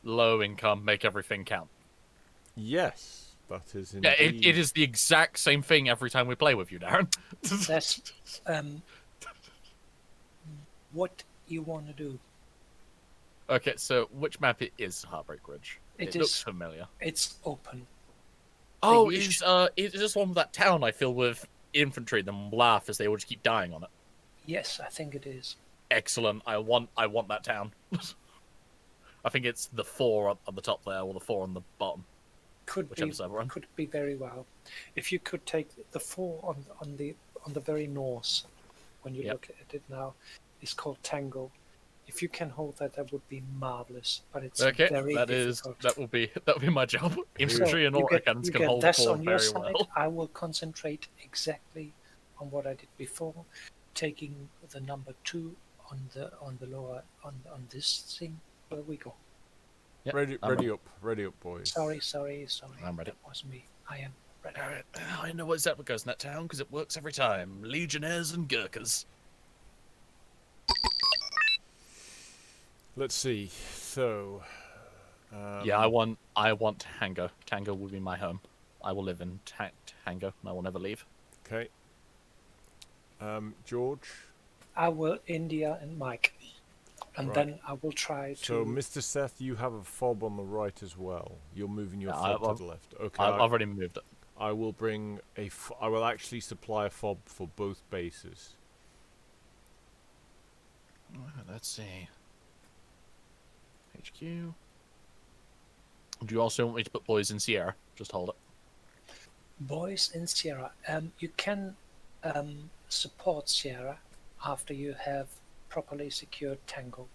low income, make everything count. Yes, that is Yeah, indeed. it is the exact same thing every time we play with you, Darren. That's what you want to do. Okay, so which map it is Heartbreak Ridge? It looks is. familiar. It's open. Oh, issue- is this one with that town I feel with infantry? Them laugh as they all just keep dying on it. Yes, I think it is. Excellent. I want that town. I think it's the 4 on the top there, or the 4 on the bottom. Could be very well. If you could take the 4 on the very north, when you look at it now, it's called Tango. If you can hold that, that would be marvelous. But it's very difficult. That will be my job. Infantry and auto cannons can hold 4 very well. I will concentrate exactly on what I did before, taking the number 2 on the lower on this thing. Where we go. Yep, ready up, boys. Sorry. I'm ready. That was me. I am ready. All right. I know what exactly goes in that town because it works every time. Legionnaires and Gurkhas. Let's see. So, yeah, I want Tango. Tango will be my home. I will live in Tango, and I will never leave. Okay. George. I will India and Mike, and then I will try to. So, Mr. Seth, you have a fob on the right as well. You're moving your fob to the left. Okay. I've already moved it. I will bring I will actually supply a fob for both bases. Let's see. HQ. Do you also want me to put boys in Sierra? Just hold it. Boys in Sierra. You can support Sierra after you have properly secured Tango.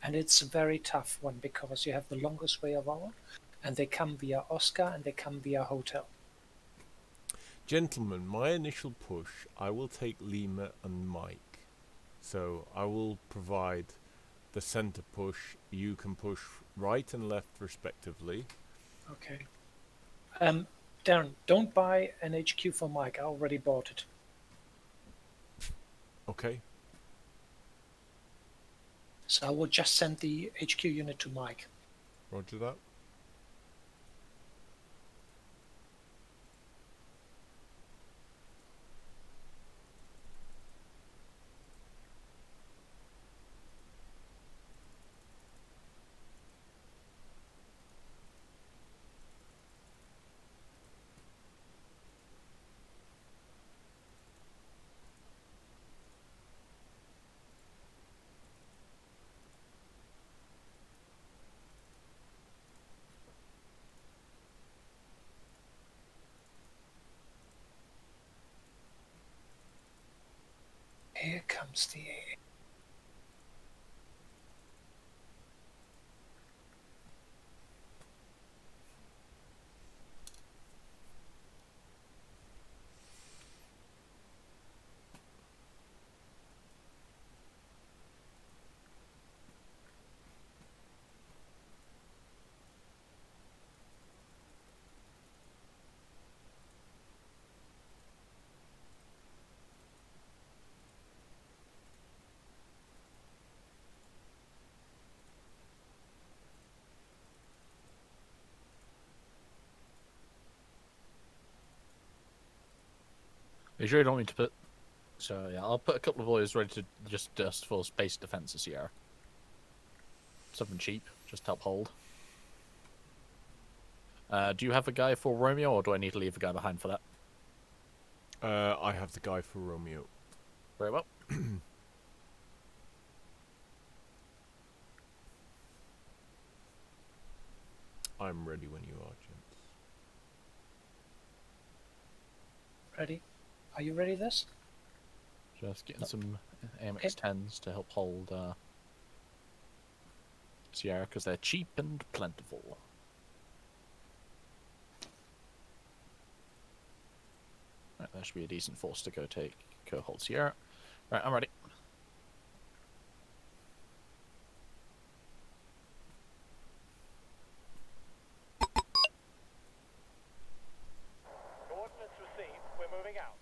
And it's a very tough one because you have the longest way around, and they come via Oscar and they come via Hotel. Gentlemen, my initial push, I will take Lima and Mike. So I will provide the center push. You can push right and left respectively. Okay. Darren, don't buy an HQ for Mike. I already bought it. Okay. So I will just send the HQ unit to Mike. Roger that. Here comes the Are you sure you don't want me to put? So yeah, I'll put a couple of boys ready to just for space defense this year. Something cheap, just to help hold. Do you have a guy for Romeo, or do I need to leave a guy behind for that? I have the guy for Romeo. Very well. I'm ready when you are, gents. Ready? Are you ready this? Just getting some AMX-10s to help hold Sierra, because they're cheap and plentiful. Right, that should be a decent force to go hold Sierra. Right, I'm ready. Coordinates received. We're moving out.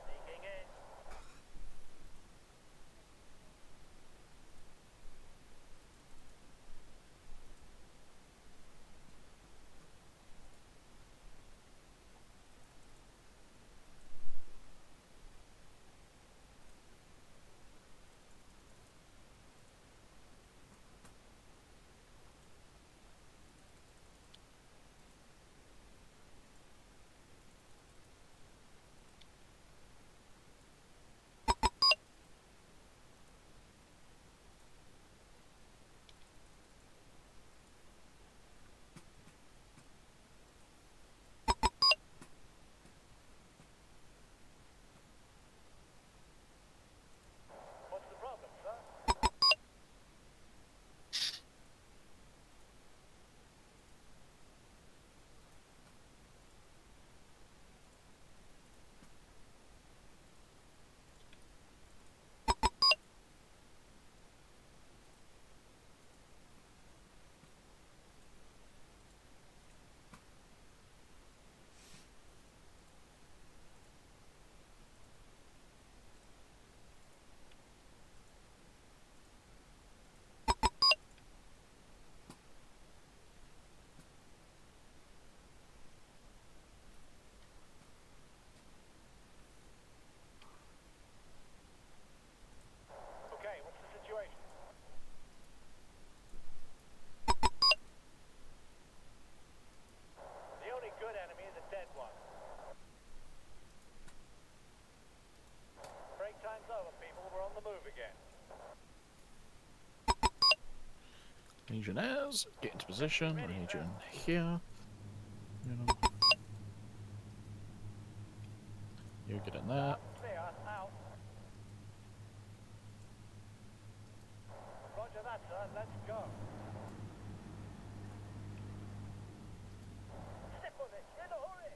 Sneaking in. again. Legionnaires, get into position. I need you in here. You know. You get in there. Clear, out. Roger that, sir. Let's go. Step on it. In a hurry.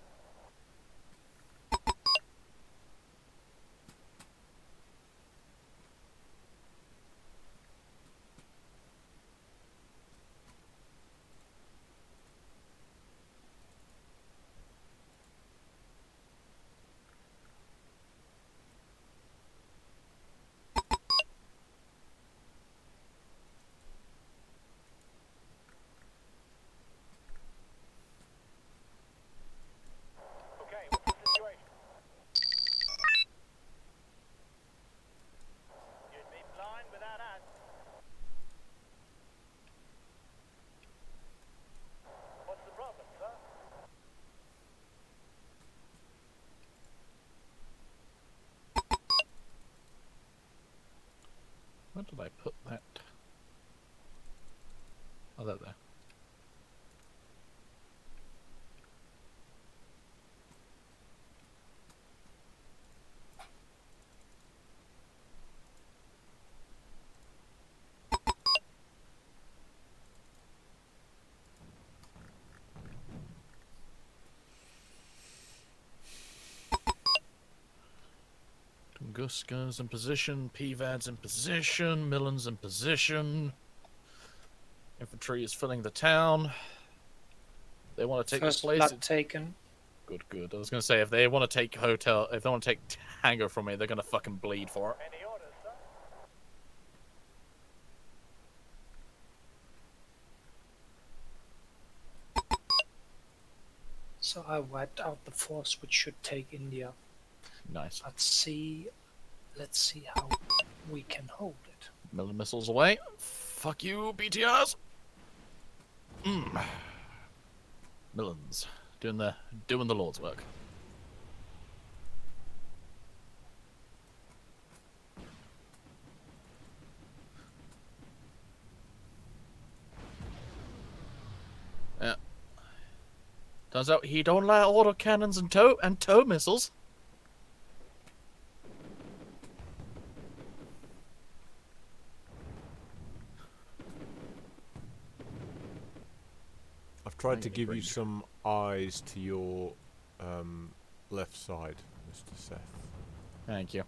Okay, what's the situation? You'd be blind without us. What's the problem, sir? Where did I put that? Oh, there. Tunguska's in position, PVAD's in position, Millen's in position. Infantry is filling the town. They want to take this First place. blood taken. Good, good. I was gonna say if they want to take hotel, if they want to take Tango from me, they're gonna fucking bleed for it. Any orders, sir? So I wiped out the force which should take India. Nice. Let's see how we can hold it. Millen missiles away. Fuck you, BTRs. Millens doing the Lord's work. Yeah. Turns out he don't like autocannons and tow missiles. I've tried to Thank you, give you Bridge. some eyes to your left side, Mr. Seth. Thank you.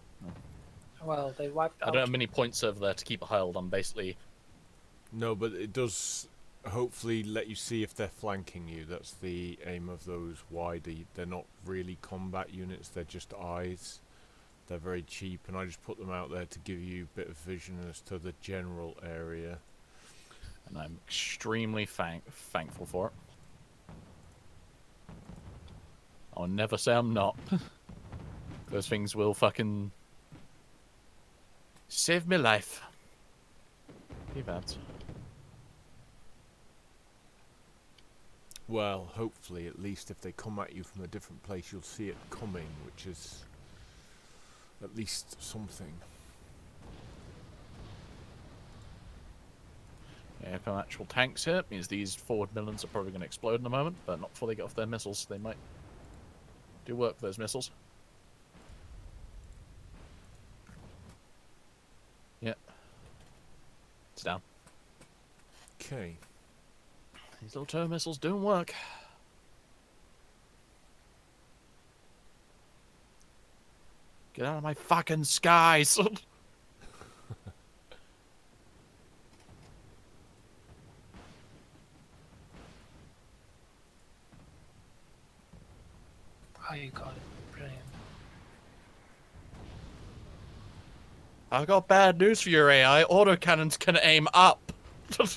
Well, they wiped I out. don't have many points over there to keep a hold. I'm basically No, but it does hopefully let you see if they're flanking you. That's the aim of those widey. They're not really combat units, they're just eyes. They're very cheap, and I just put them out there to give you a bit of vision as to the general area. and I'm extremely thankful for it. I'll never say I'm not. Those things will fucking save me life. Be bad. Well, hopefully, at least if they come at you from a different place, you'll see it coming, which is at least something. Yeah, if I'm actual tanks here, it means these forward Millens are probably going to explode in a moment, but not before they get off their missiles. They might do work with those missiles. Yeah. It's down. Okay. These little tow missiles doing work. Get out of my fucking sky, son! Oh, you got it. Brilliant. I got bad news for your AI. Autocannons can aim up. What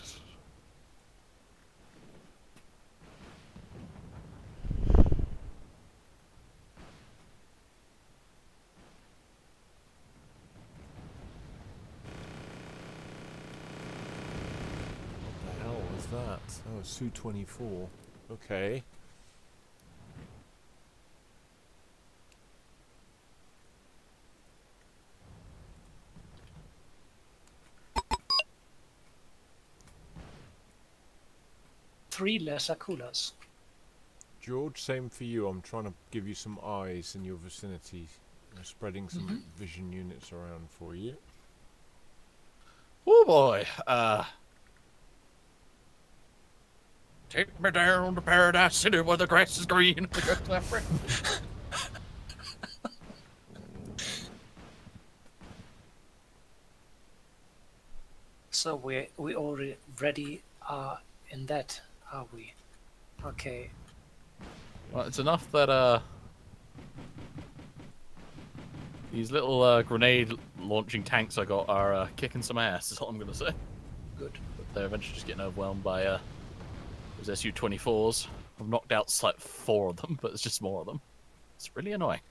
the hell was that? Oh, Su-24. Okay. 3 lesser coolers. George, same for you. I'm trying to give you some eyes in your vicinity. Spreading some vision units around for you. Oh boy. Take me down to Paradise City where the grass is green. So we already are in that, are we? Okay. Well, it's enough that these little grenade launching tanks I got are kicking some ass. Is all I'm gonna say. Good. But they're eventually just getting overwhelmed by those Su-24s. I've knocked out like 4 of them, but it's just more of them. It's really annoying.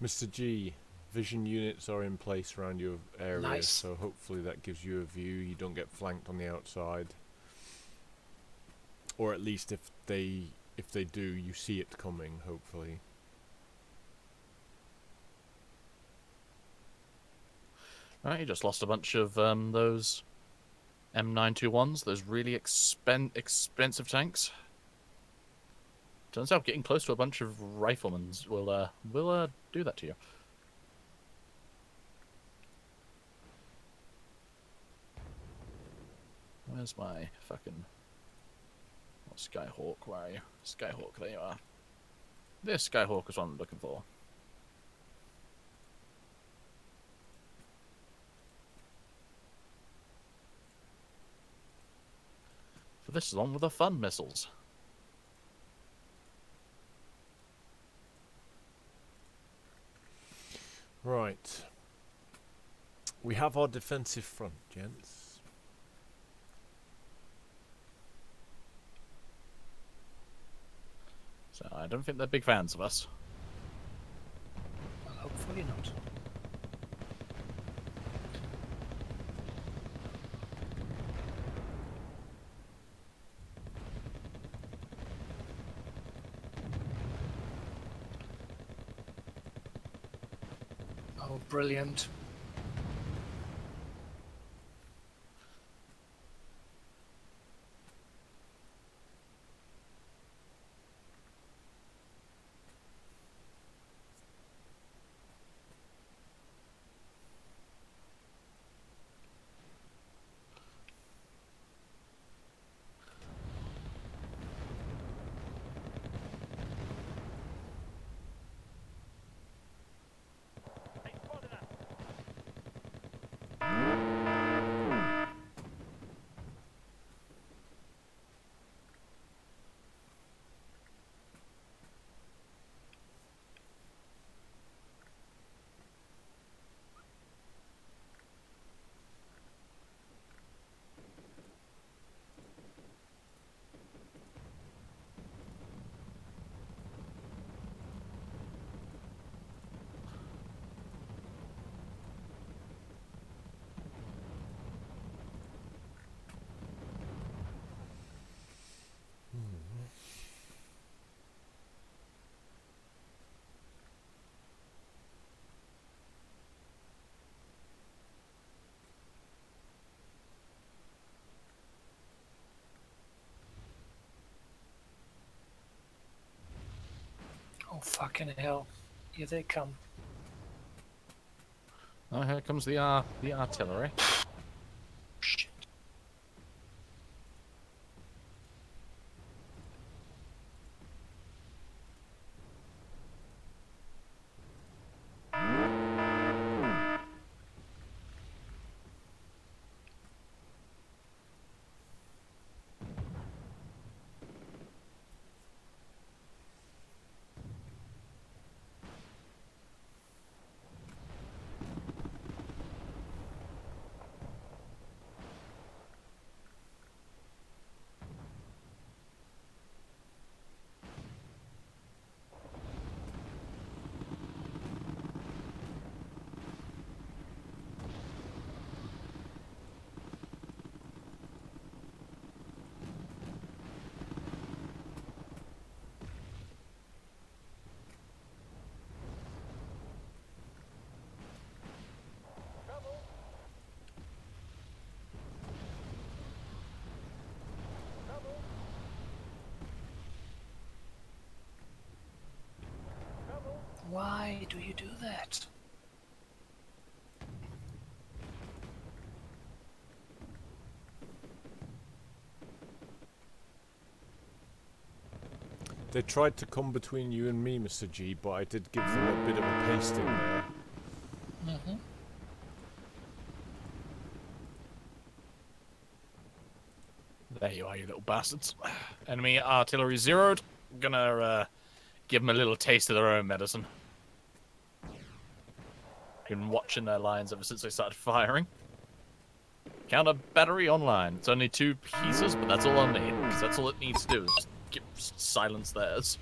Mr. G, vision units are in place around your area, Nice. so hopefully that gives you a view. You don't get flanked on the outside, or at least if they do, you see it coming. Hopefully. Right, you just lost a bunch of those M921s, those really expensive tanks. Turns out getting close to a bunch of riflemen will do that to you. Where's my fucking Skyhawk? Where are you? Skyhawk, there you are. This Skyhawk is what I'm looking for. For this is on with the fun missiles. Right. We have our defensive front, gents. So I don't think they're big fans of us. Well, hopefully not. Oh, brilliant. They spotted us. Oh, fucking hell. Here they come. Oh, here comes the artillery. Shit. Why do you do that? They tried to come between you and me, Mr. G, but I did give them a bit of a pasting there. Mm-hmm. There you are, you little bastards. Enemy artillery zeroed. Gonna give them a little taste of their own medicine. Been watching their lines ever since they started firing. Counter battery online. It's only 2 pieces, but that's all I'll need, because that's all it needs to do is just silence theirs.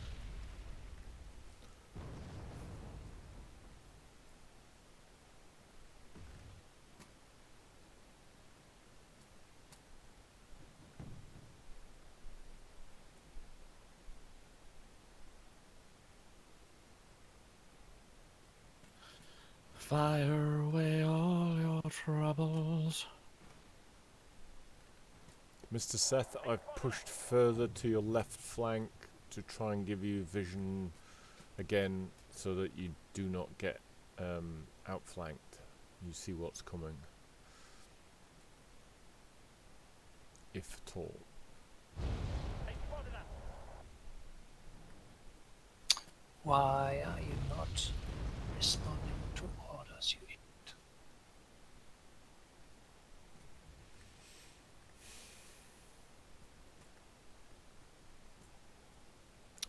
Fire away all your troubles. Mr. Seth, I've pushed further to your left flank to try and give you vision again so that you do not get outflanked. You see what's coming. If at all. Hey, spotted that. Why are you not responding to orders, you idiot?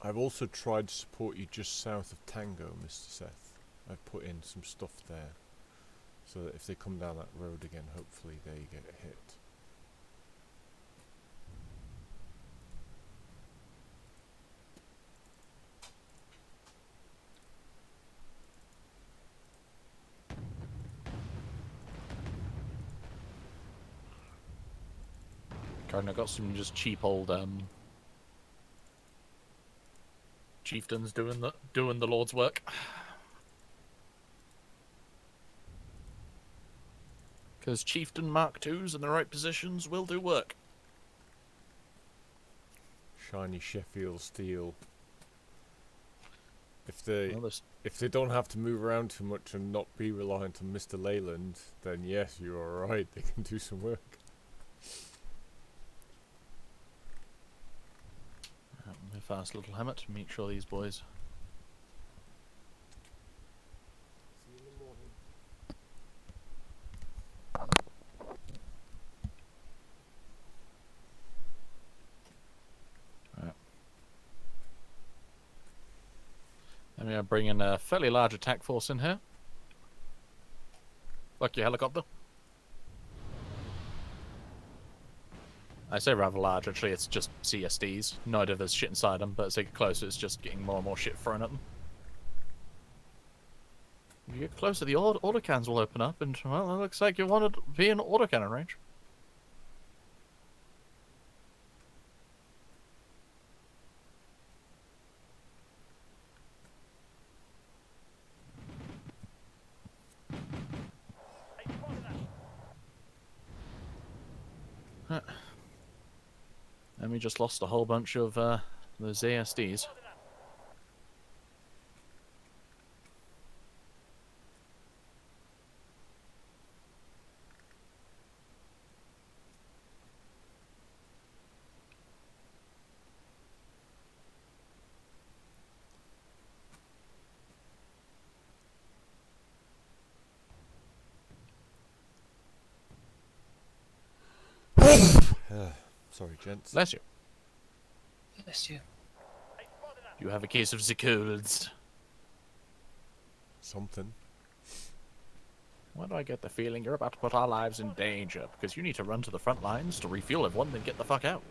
I've also tried to support you just south of Tango, Mr. Seth. I've put in some stuff there so that if they come down that road again, hopefully they get hit. Kind of got some just cheap old chieftains doing the Lord's work. Because chieftain Mark IIs in the right positions will do work. Shiny Sheffield steel. If they Well, this- if they don't have to move around too much and not be reliant on Mr. Leyland, then yes, you're right. They can do some work. My fast little helmet. Make sure these boys. See you in the morning. I'm going to bring in a fairly large attack force in here. Like your helicopter. I say rather large, actually, it's just CSDs. No idea if there's shit inside them, but as they get closer, it's just getting more and more shit thrown at them. If you get closer, the autocannons will open up, and, well, it looks like you want to be in autocannon range. Hey, spotted that. And we just lost a whole bunch of those ASDs. Spotted that. Sorry, gents. Bless you. Bless you. Hey, spotted that. You have a case of the colds. Something. Why do I get the feeling you're about to put our lives in danger? Because you need to run to the front lines to refuel everyone, then get the fuck out.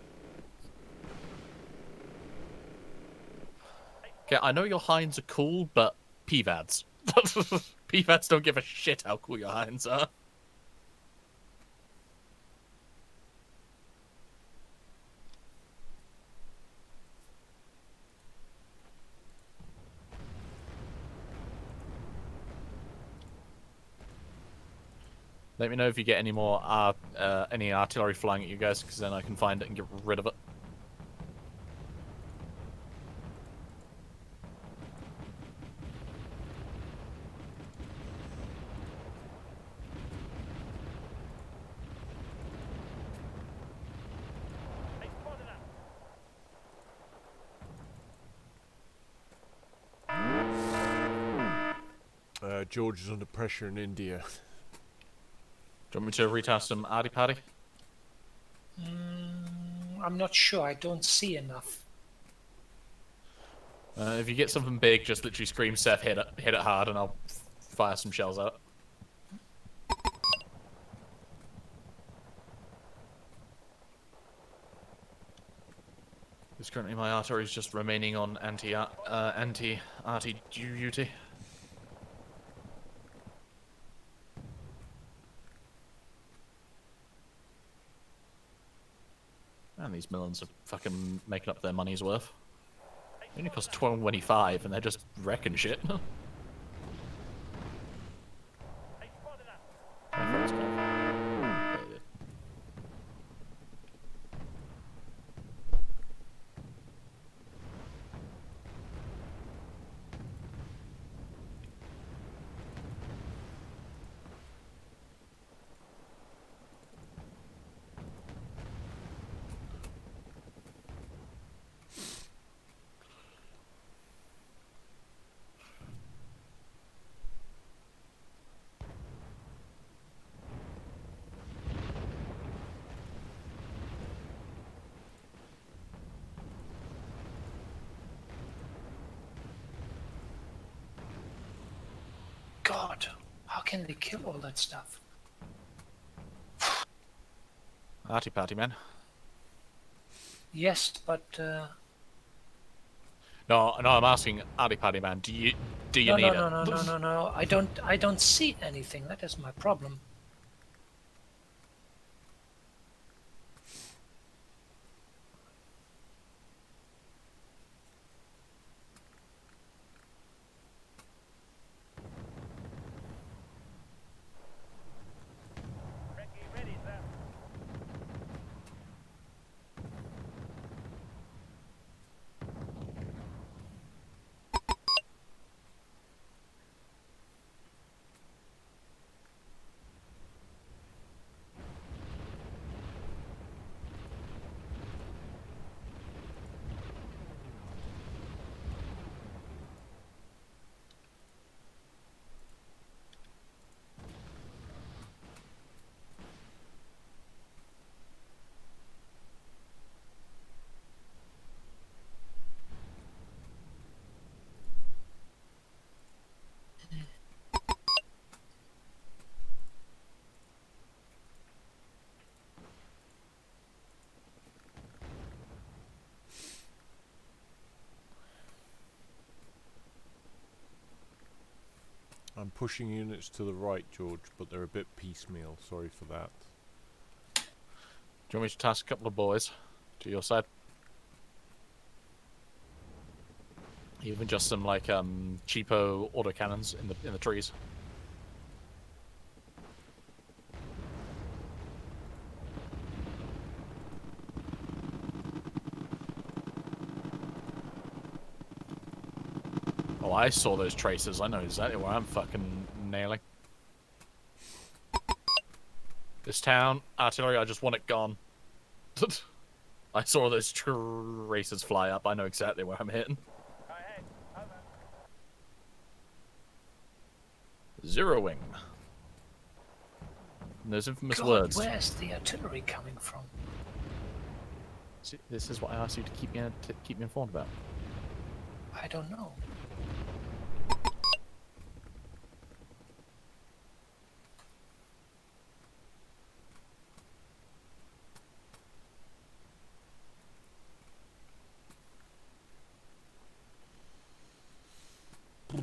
Okay, I know your hinds are cool, but PVADs. PVADs don't give a shit how cool your hinds are. Let me know if you get any more any artillery flying at you guys, because then I can find it and get rid of it. George is under pressure in India. Do you want me to retask some Arty Party? I'm not sure. I don't see enough. If you get something big, just literally scream Seth, hit it hard, and I'll fire some shells out. Because currently my artillery is just remaining on anti-arty duty. And these Millans are fucking making up their money's worth. They only cost 12.25 and they're just wrecking shit. They spotted us. God, how can they kill all that stuff? Arty Party, man. Yes, but No, I'm asking Arty Party, man. Do you no, need no. I don't see anything. That is my problem. Recce ready, sir. I'm pushing units to the right, George, but they're a bit piecemeal. Sorry for that. Do you want me to task a couple of boys to your side? Even just some like cheapo autocannons in the trees. Oh, I saw those tracers. I know exactly where I'm fucking nailing. This town, artillery, I just want it gone. I saw those tracers fly up. I know exactly where I'm hitting. Go ahead. Over. Zeroing. And those infamous God, words. where's the artillery coming from? See, this is what I asked you to keep me informed about. I don't know. Okay.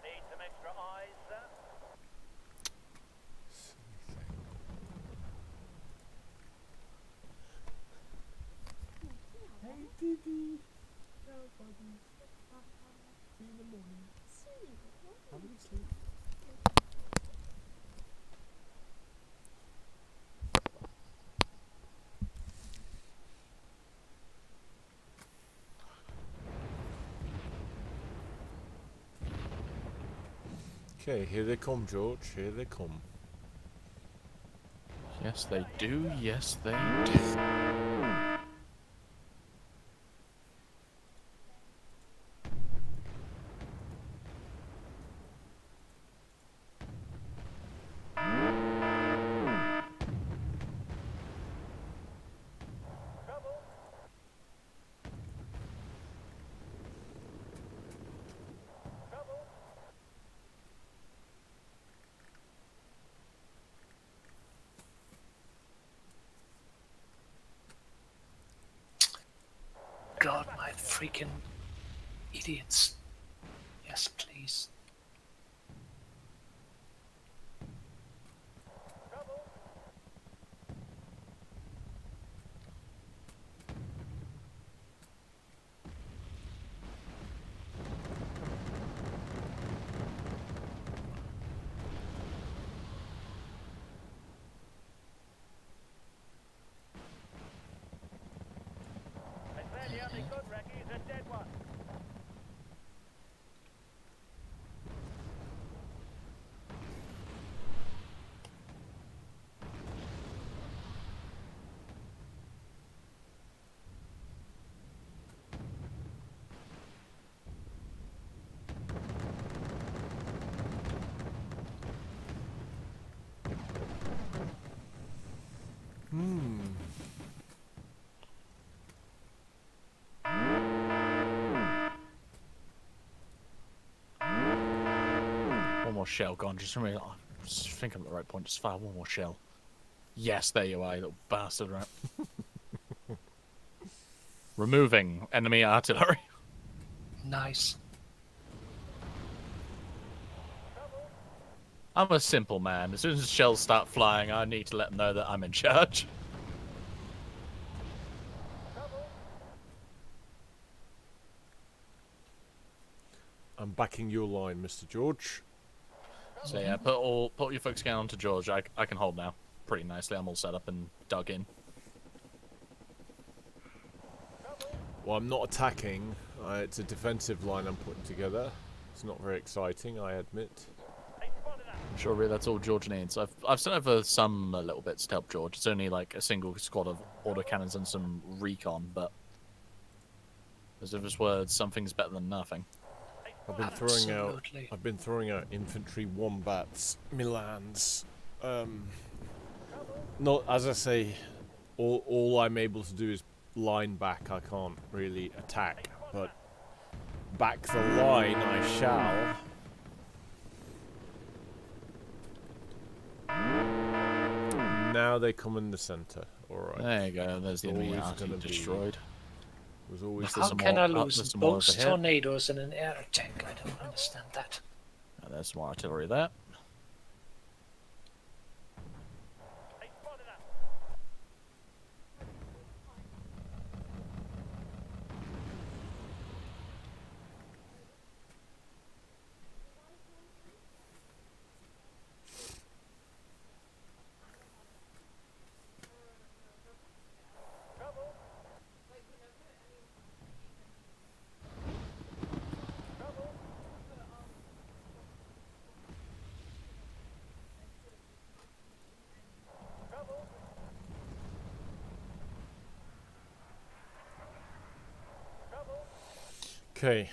Need some extra eyes, sir. Silly thing. Okay, here they come, George. Here they come. Yes, they do. Yes, they do. Trouble. Trouble. God, my freaking idiots. Yes, please. Trouble. I say the only good recce is a dead one. Hmm. One more shell gone. Just remember, I just think I'm at the right point. Just fire one more shell. Yes, there you are, you little bastard, right? Removing enemy artillery. Nice. I'm a simple man. As soon as shells start flying, I need to let them know that I'm in charge. I'm backing your line, Mr. George. So yeah, put your focus down onto George. I can hold now pretty nicely. I'm all set up and dug in. Well, I'm not attacking. It's a defensive line I'm putting together. It's not very exciting, I admit. They spotted us. I'm sure really that's all George needs. I've sent over some little bits to help George. It's only like a single squad of autocannons and some recon, but as if it's words, something's better than nothing. I've been throwing out. Absolutely. I've been throwing out infantry wombats, Milans. Not as I say. All I'm able to do is line back. I can't really attack, but back the line I shall. Now they come in the centre. All right. There you go. There's the enemy Always artillery gonna be- destroyed. Was always There's How some can more I up, lose there's some more both overhead. tornadoes and an air attack? I don't understand that. There's some more artillery there. They spotted us. Trouble. Trouble. Trouble. Trouble. Okay.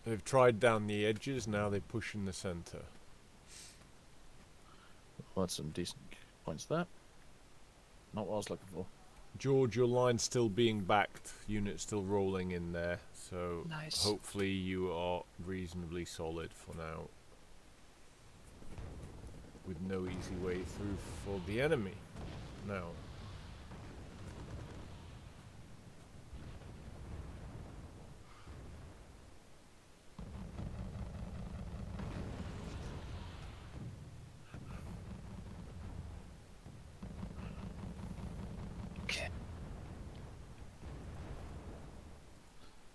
They've tried down the edges. Now they push in the centre. Well, that's some decent points there. Not what I was looking for. George, your line's still being backed. Units still rolling in there. So Nice. hopefully you are reasonably solid for now. With no easy way through for the enemy. Now. Okay.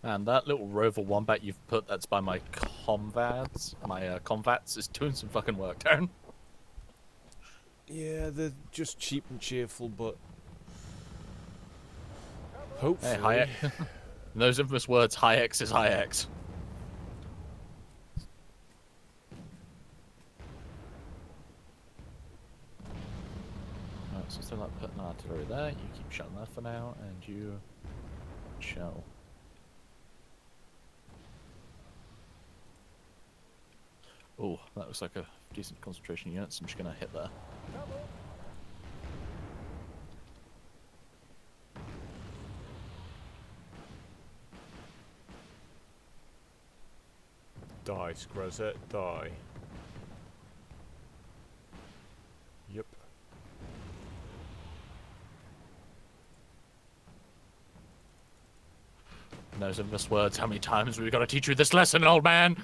And that little rover wombat you've put that's by my convats, is doing some fucking work, Darren. Yeah, they're just cheap and cheerful, but Hey, hopefully. high In those infamous words, high X is high X. put an artillery there. You keep shutting that for now, and you shell. Oh, that looks like a decent concentration unit, so I'm just gonna hit there. Die, Scrozet, die. Yep. Those infamous words. How many times have we got to teach you this lesson, old man?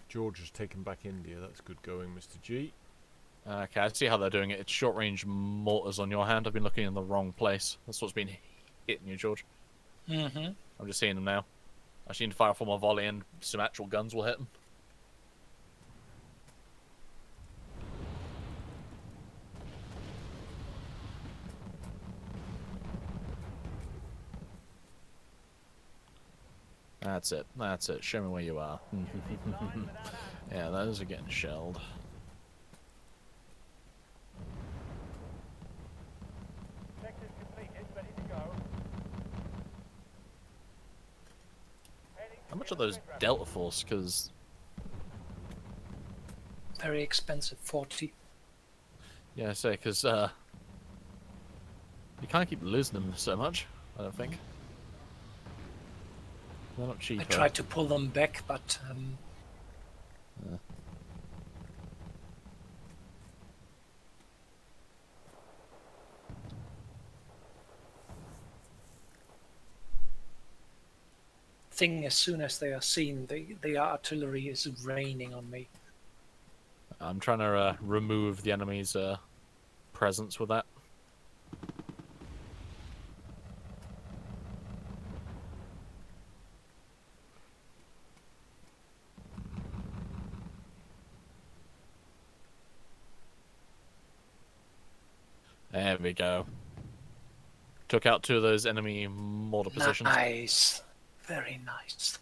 George has taken back India. That's good going, Mr. G. Okay, I see how they're doing it. It's short-range mortars on your hand. I've been looking in the wrong place. That's what's been hitting you, George. Mm-hmm. I'm just seeing them now. I just need to fire for more volley and some actual guns will hit them. That's it. That's it. Show me where you are. Yeah, those are getting shelled. Sector's completed, ready to go. Heading to How much the are those other red Delta Force? Because, Very expensive, 40. yeah, I say, because, you can't keep losing them so much, I don't think. They're not cheap. I tried to pull them back, but thing as soon as they are seen, the artillery is raining on me. I'm trying to remove the enemy's presence with that. There we go. Took out 2 of those enemy mortar positions. Nice, very nice.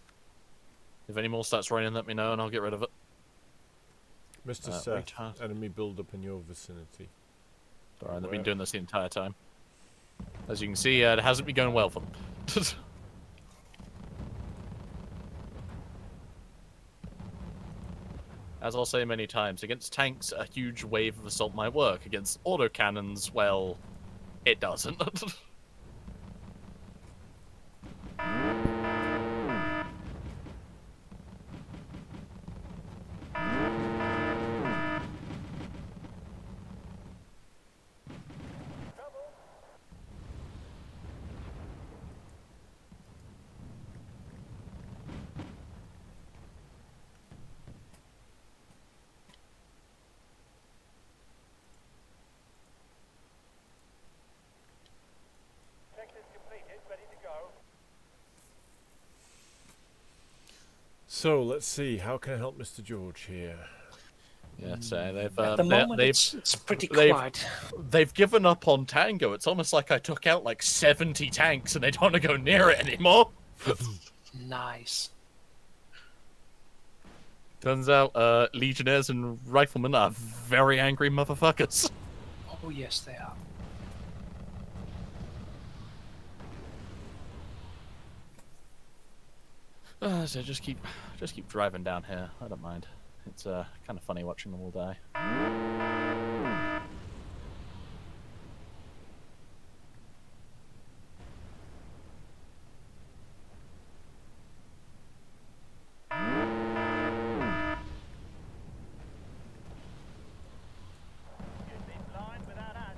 If any more starts raining, let me know and I'll get rid of it. Mr. Wait, Seth, huh? enemy build up in your vicinity. Alright, they've Where? been doing this the entire time. As you can see, it hasn't been going well for them. As I'll say many times, against tanks, a huge wave of assault might work. Against autocannons, well, it doesn't. Sector's completed, ready to go. So, let's see. How can I help Mr. George here? Yeah, so they've At the moment, it's pretty they've- quiet. they've given up on Tango. It's almost like I took out like 70 tanks and they don't want to go near it anymore. Nice. Turns out legionnaires and riflemen are very angry motherfuckers. Oh yes, they are. So just keep driving down here. I don't mind. It's kind of funny watching them all die. Unit line without us.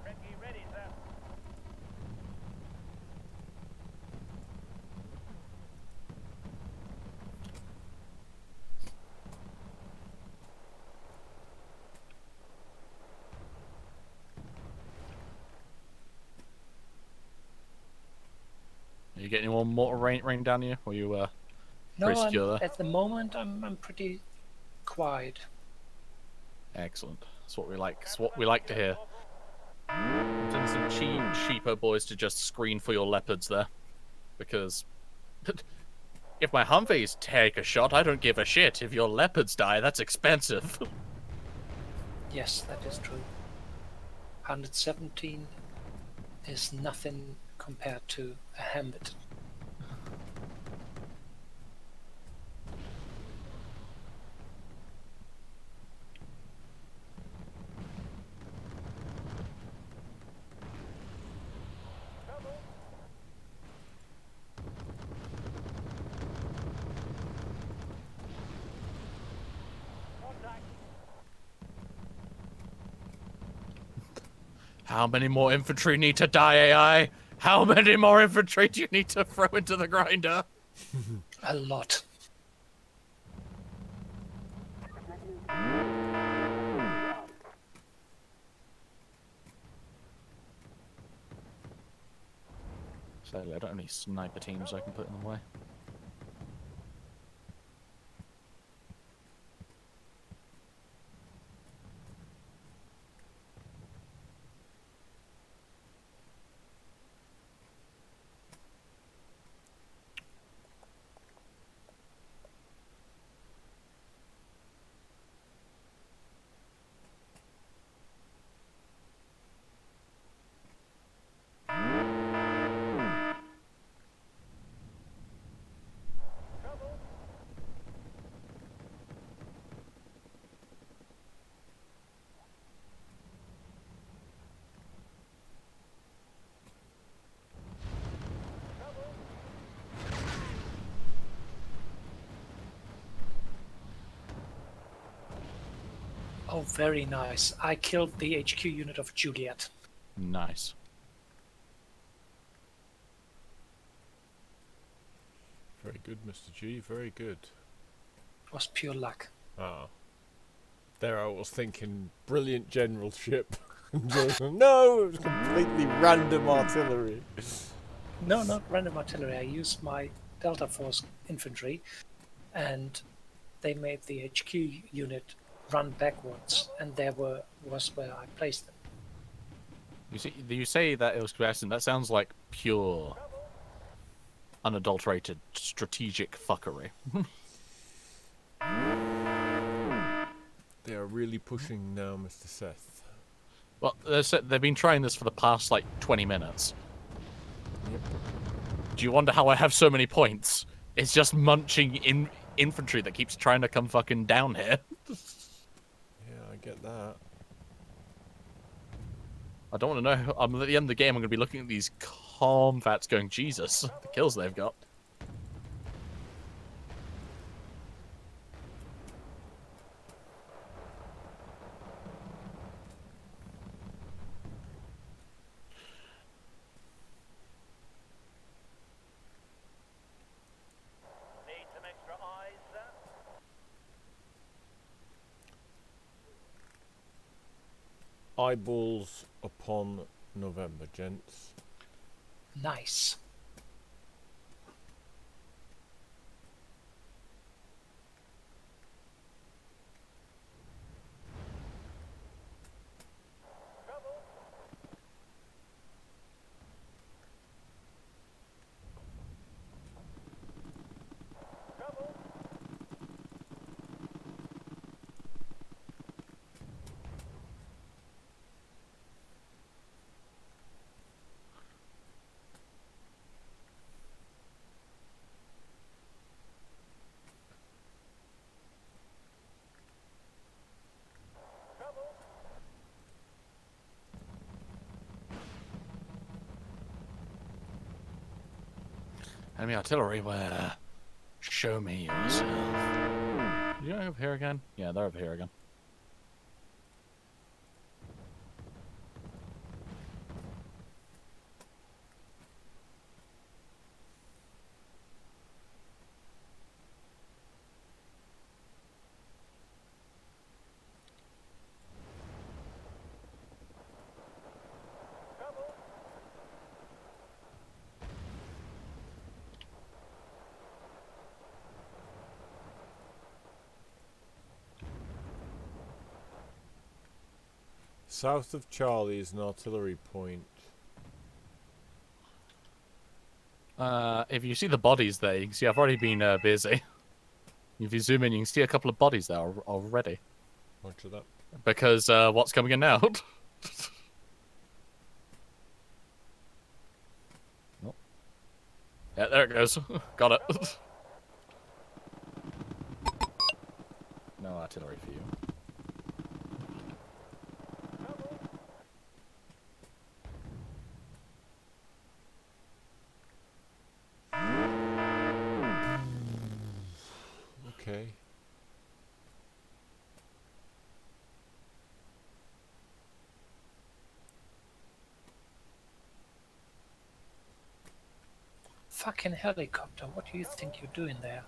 Recce ready, sir. Are you getting any more mortar rain down here? Or you No, pretty secure there? at the moment I'm pretty quiet. Excellent. That's what we like. It's what we like to hear. Send some cheapo boys to just screen for your leopards there, because if my Humvees take a shot, I don't give a shit. If your leopards die, that's expensive. Yes, that is true. 117 is nothing compared to a Hamilton. Contact. How many more infantry need to die, AI? How many more infantry do you need to throw into the grinder? A lot. Sadly, I don't have any sniper teams I can put in the way. Oh, very nice. I killed the HQ unit of Juliet. Nice. Very good, Mr. G. Very good. It was pure luck. Ah. There I was thinking, brilliant generalship. No, it was completely random artillery. No, not random artillery. I used my Delta Force infantry, and they made the HQ unit run backwards, and was where I placed them. You say that it was Bastion. That sounds like pure, unadulterated strategic fuckery. They are really pushing now, Mr. Seth. Well, they've been trying this for the past, like, 20 minutes. Yep. Do you wonder how I have so many points? It's just munching infantry that keeps trying to come fucking down here. Yeah, I get that. I don't want to know. At the end of the game, I'm going to be looking at these comvats going, Jesus, the kills they've got. Need some extra eyes. Eyeballs upon November, gents. Nice. Enemy artillery, where? Show me yourself. You over here again? Yeah, they're over here again. South of Charlie is an artillery point. If you see the bodies there, you can see I've already been busy. If you zoom in, you can see a couple of bodies there already. Roger that. Because what's coming in now? Oh. Yeah, there it goes. Got it. No artillery for you. Okay. Fucking helicopter, what do you think you're doing there?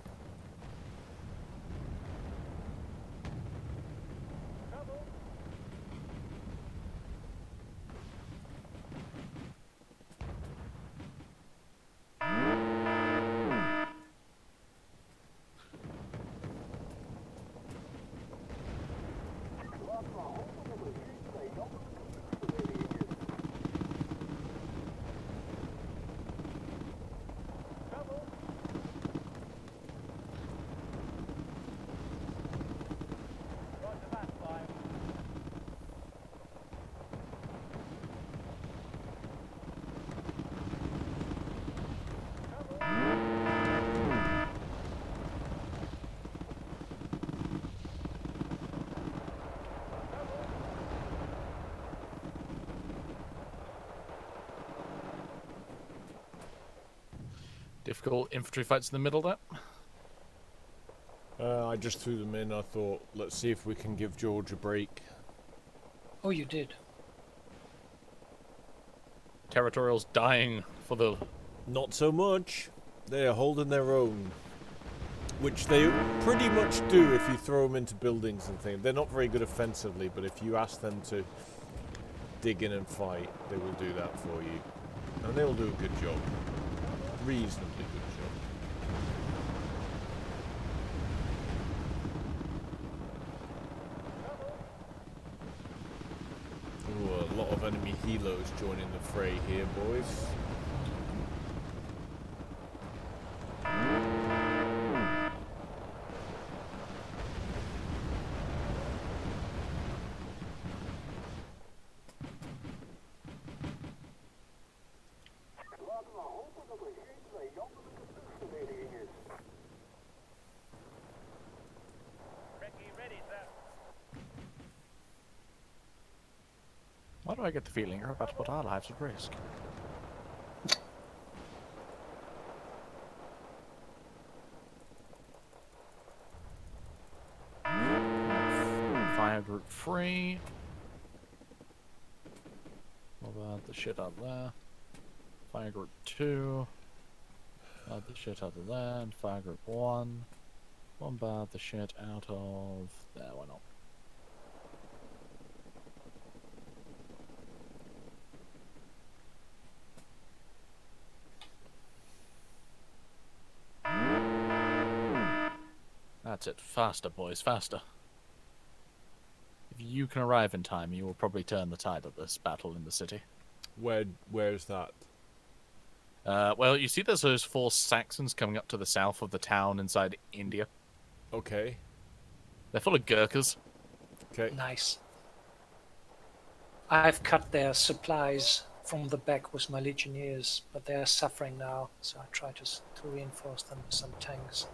Roger that, 5. Difficult infantry fights in the middle there. I just threw them in. I thought, let's see if we can give George a break. Oh, you did. Territorials dying for the... Not so much. They are holding their own. Which they pretty much do if you throw them into buildings and things. They're not very good offensively, but if you ask them to dig in and fight, they will do that for you. And they'll do a good job. Reasonably good job. Ooh, a lot of enemy helos joining the fray here, boys. Recce ready, sir. Why do I get the feeling you're about to put our lives at risk? Fire group 3. About the shit out there. Fire group 2. About the shit out of there. And fire group 1. Bombard the shit out of there. Why not? That's it. Faster, boys, faster. If you can arrive in time, you will probably turn the tide of this battle in the city. Where's that? Well, you see there's those 4 Saxons coming up to the south of the town inside India. Okay. They're full of Gurkhas. Okay. Nice. I've cut their supplies from the back with my legionnaires, but they are suffering now, so I try to reinforce them with some tanks.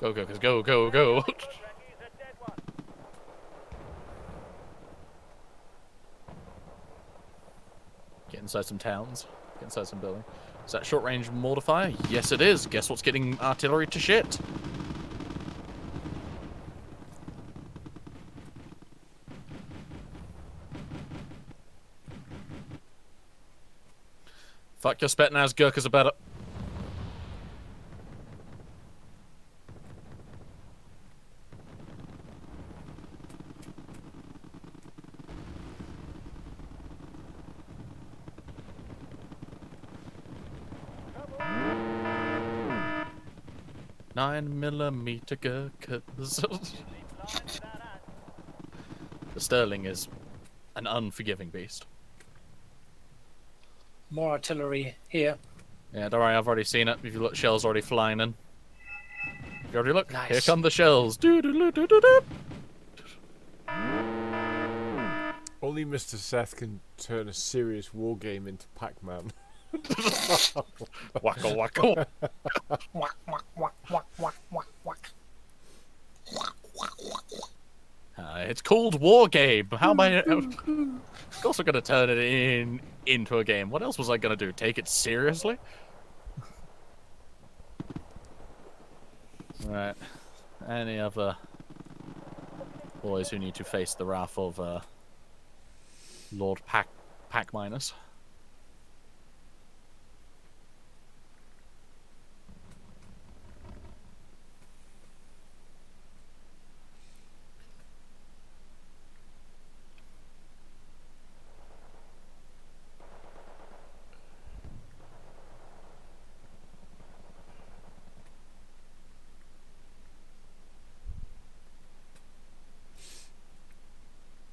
Go, Gurkhas, go, go, go! Recce's a dead one. Get inside some towns. Get inside some buildings. Is that short-range mortar fire? Yes, it is. Guess what's getting artillery to shit? Fuck your Spetsnaz, Gurkhas are better. Nine millimeter Gurkhas. Usually flies without us. The Sterling is an unforgiving beast. More artillery here. Yeah, don't worry, I've already seen it. If you look, shells already flying in. If you already look, here Nice. come the shells. Doo-doo-doo-doo-doo-doo. Only Mr. Seth can turn a serious war game into Pac-Man. Wacka wacka. Whack, whack, whack, whack, whack, whack, whack. It's called War Game. How am I? Of course, I'm gonna turn it into a game. What else was I gonna do? Take it seriously? Right. Any other boys who need to face the wrath of Lord Pac Minus?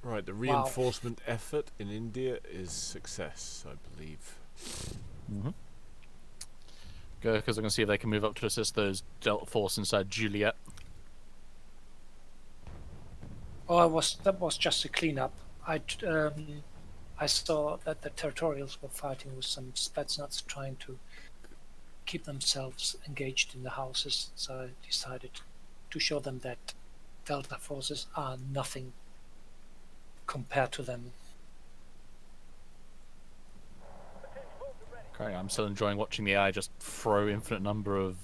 Right, the Wow. reinforcement effort in India is success, I believe. Go, because I'm gonna see if they can move up to assist those Delta Force inside Juliet. Oh, that was just a cleanup. I saw that the territorials were fighting with some Spetsnaz trying to keep themselves engaged in the houses, so I decided to show them that Delta forces are nothing compared to them. Okay, I'm still enjoying watching the AI just throw infinite number of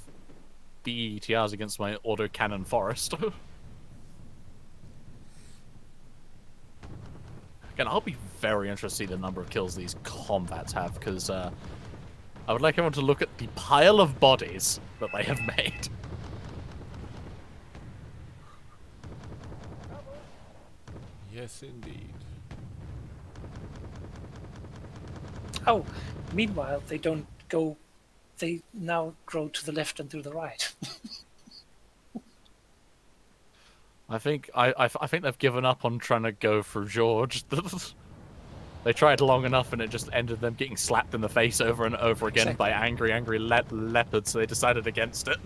BETRs against my autocannon forest. Again, I'll be very interested to see the number of kills these combats have, because I would like everyone to look at the pile of bodies that they have made. Yes, indeed. Oh, meanwhile, they don't go. They now grow to the left and to the right. I think I think they've given up on trying to go for George. They tried long enough, and it just ended them getting slapped in the face over and over again by Exactly. angry leopards. So they decided against it.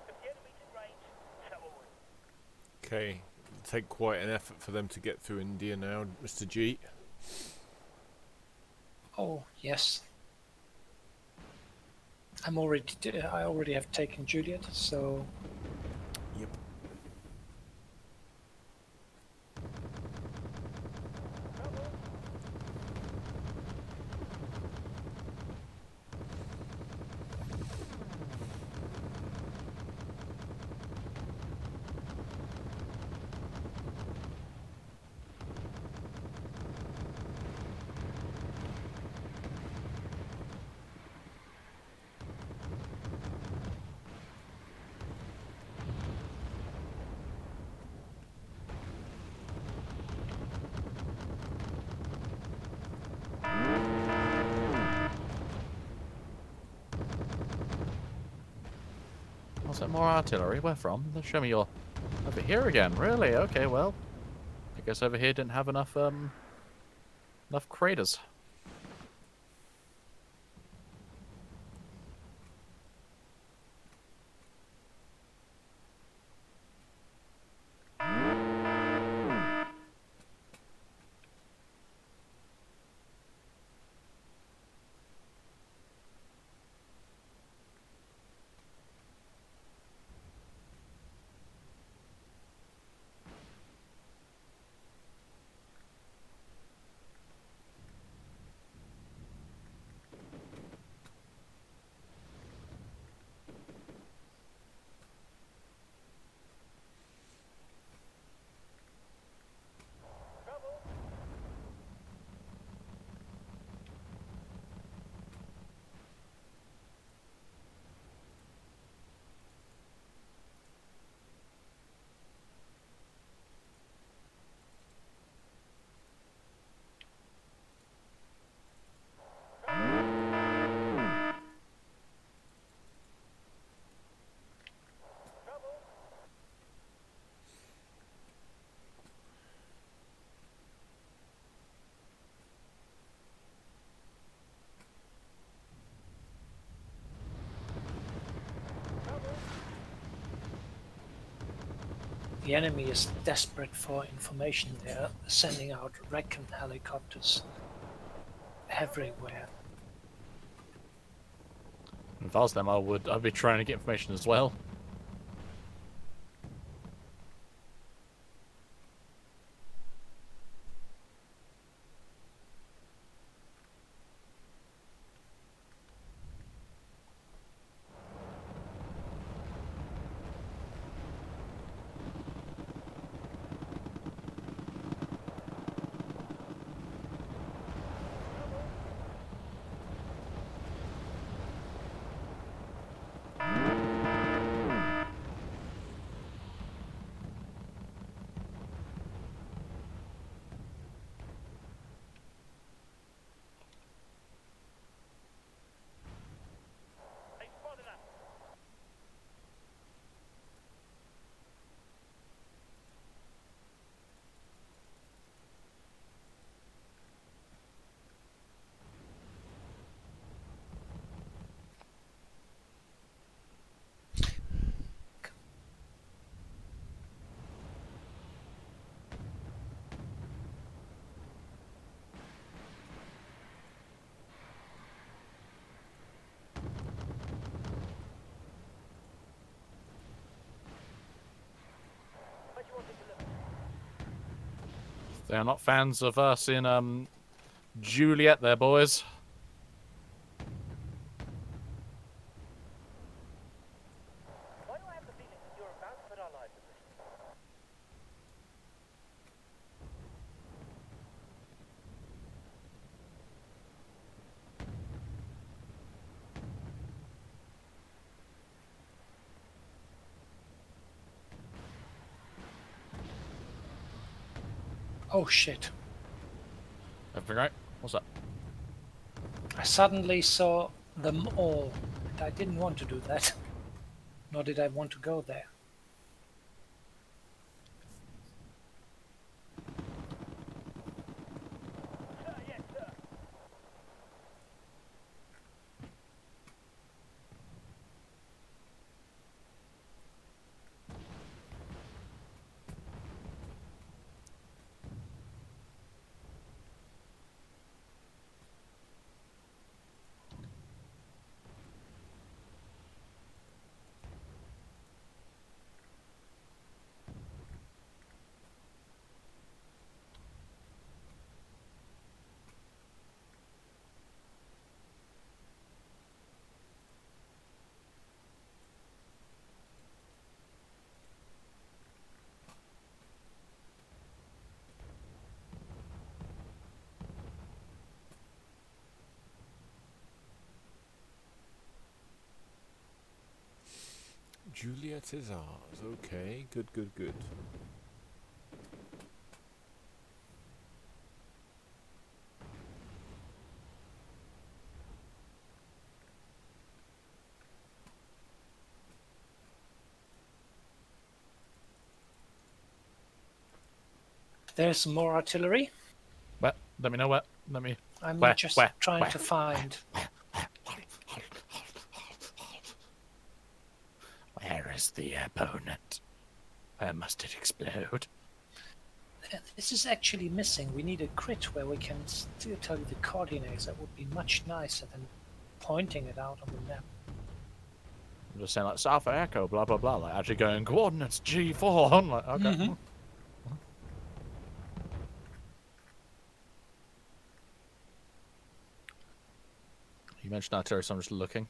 If the enemy's in range, so are we. Okay, it'll take quite an effort for them to get through India now, Mr. G. Oh yes. I already have taken Juliet, so Yep. Was that more artillery? Where from? Show me your... Over here again? Really? Okay, well... I guess over here didn't have enough craters. The enemy is desperate for information. They're sending out recon helicopters everywhere. If I was them, I'd be trying to get information as well. They spotted us. Where do you want it delivered? They are not fans of us in Juliet, there, boys. Why do I have the feeling that you're about to put our lives at risk? Oh shit. Everything right? What's up? I suddenly saw them all, and I didn't want to do that. Nor did I want to go there. Sir, yes, sir. Juliet is ours. Okay, good, good, good. There's more artillery. What? Let me know what. Let me. I'm Where? just Where? trying Where? to find. Where is the opponent? Where must it explode? This is actually missing. We need a crit where we can still tell you the coordinates. That would be much nicer than pointing it out on the map. I'm just saying like South Echo, blah blah blah. Like actually going coordinates G4. I'm like, okay. Mhm. You mentioned artillery, so I'm just looking.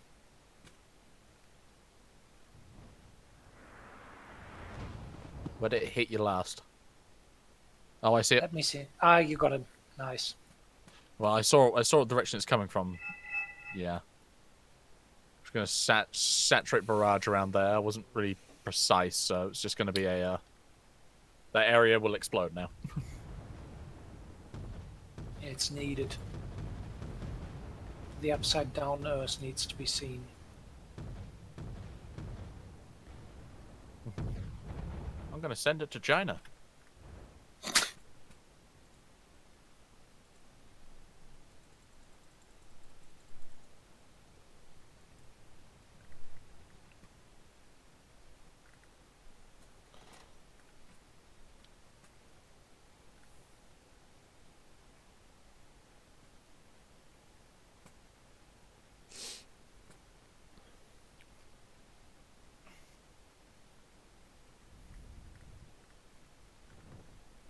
Where did it hit you last? Oh, I see it. Let me see. Ah, you got it. Nice. Well, I saw what direction it's coming from. Yeah. Just gonna saturate barrage around there. I wasn't really precise, so it's just gonna be a. That area will explode now. It's needed. The upside down Earth needs to be seen. I'm gonna send it to China.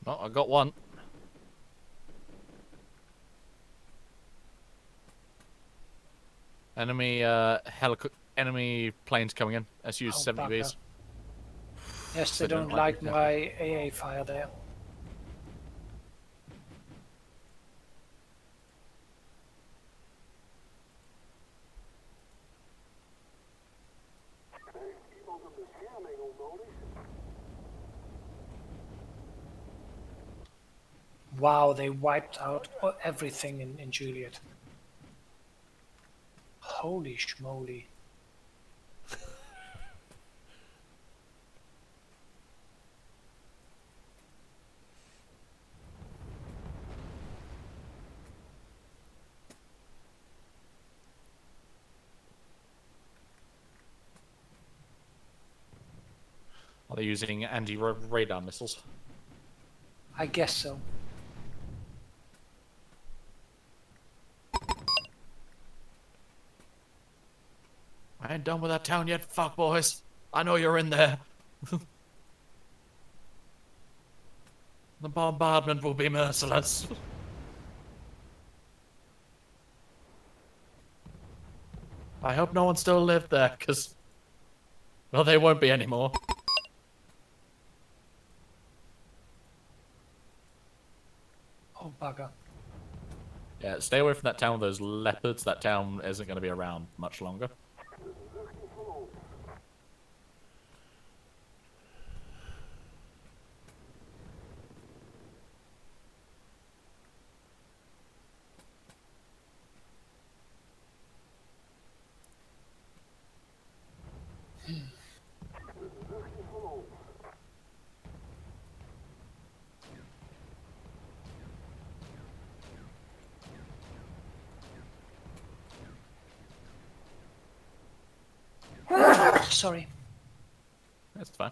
Oh, I got one. Enemy enemy planes coming in. SU 70Bs. Yes, they They don't don't like like it, my AA fire there. Wow, they wiped out everything in Juliet. Holy schmoly. Are they using anti-radar missiles? I guess so. I ain't done with that town yet, fuck boys. I know you're in there. The bombardment will be merciless. I hope no one still lived there, because... well, they won't be anymore. Oh, bugger. Yeah, stay away from that town with those leopards. That town isn't going to be around much longer. Sorry. That's fine.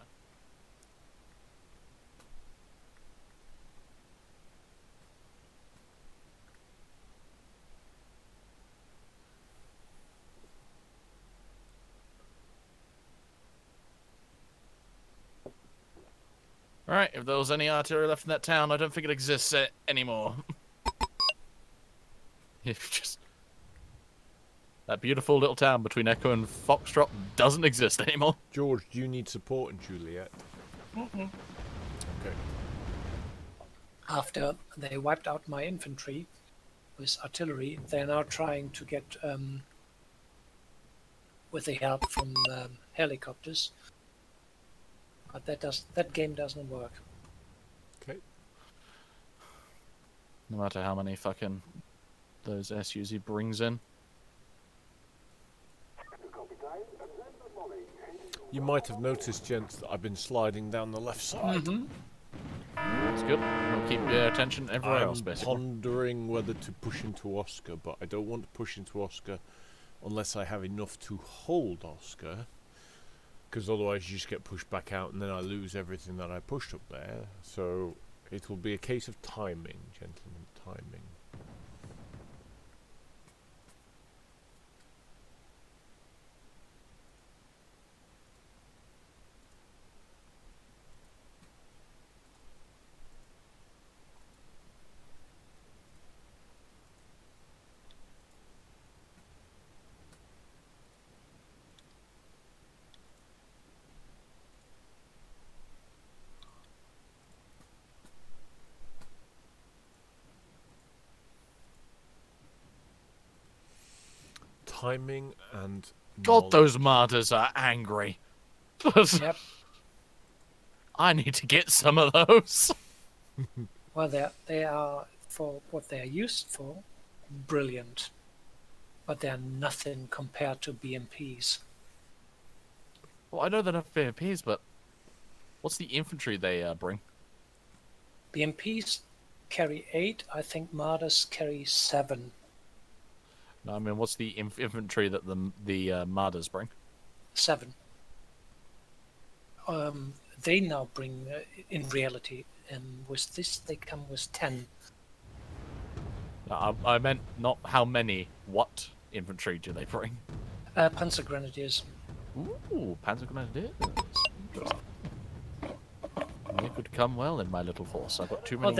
Alright, if there was any artillery left in that town, I don't think it exists anymore. Just... that beautiful little town between Echo and Foxtrot doesn't exist anymore. George, do you need support in Juliet? Okay. After they wiped out my infantry with artillery, they're now trying to get, with the help from helicopters. But that game doesn't work. Okay. No matter how many fucking those SUs he brings in. You might have noticed, gents, that I've been sliding down the left side. That's good. We'll keep your attention everywhere else, I'm basically. pondering whether to push into Oscar, but I don't want to push into Oscar unless I have enough to hold Oscar, because otherwise you just get pushed back out and then I lose everything that I pushed up there. So it will be a case of timing, gentlemen, timing. Timing and God, knowledge. those martyrs are angry. Yep. I need to get some of those. Well, they are, for what they are used for, brilliant. But they're nothing compared to BMPs. Well, I know they're not VMPs, but what's the infantry they bring? BMPs carry 8, I think Martyrs carry 7. No, I mean, what's the infantry that the martyrs bring? 7. They now bring, in reality, with this they come with 10. No, I meant not how many. What infantry do they bring? Panzer Grenadiers. Ooh, Panzer Grenadiers. Interesting. could come well in my little force. I've got too Oh, many.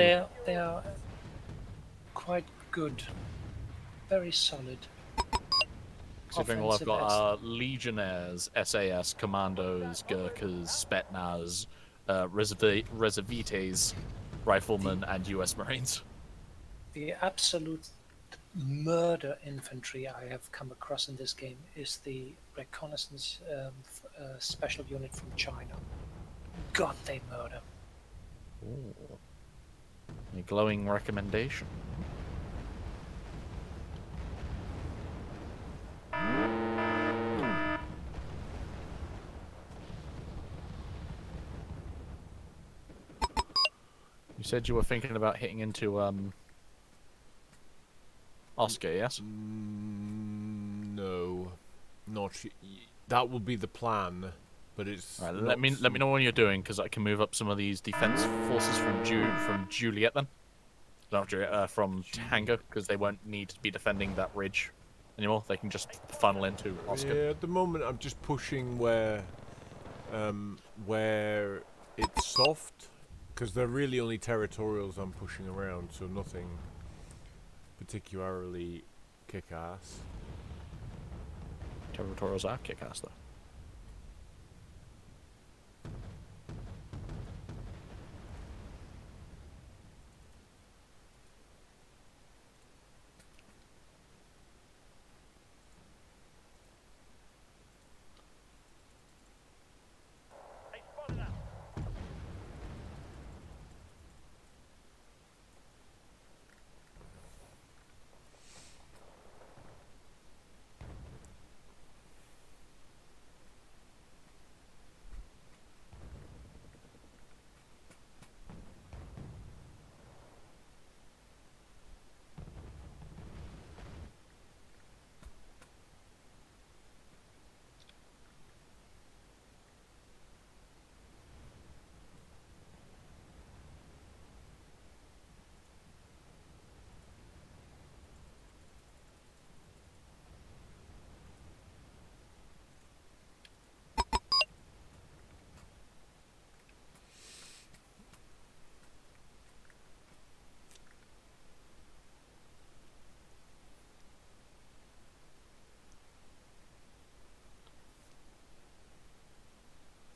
they are quite good, very solid. Considering all I've Offensive got as- are Legionnaires, SAS, Commandos, Gurkhas, Spetsnaz, Reservites, Riflemen, and US Marines. The absolute murder infantry I have come across in this game is the reconnaissance special unit from China. God, they murder. Ooh. A glowing recommendation. You said you were thinking about hitting into Oscar, yes? No, not. That will be the plan, but it's. Right, not let me know when you're doing, because I can move up some of these defense forces from Juliet then. Not Juliet, from Tango, because they won't need to be defending that ridge anymore. They can just funnel into Oscar. Yeah, at the moment I'm just pushing where it's soft, because they're really only territorials I'm pushing around, so nothing particularly kick-ass. Territorials are kick-ass though. They spotted us.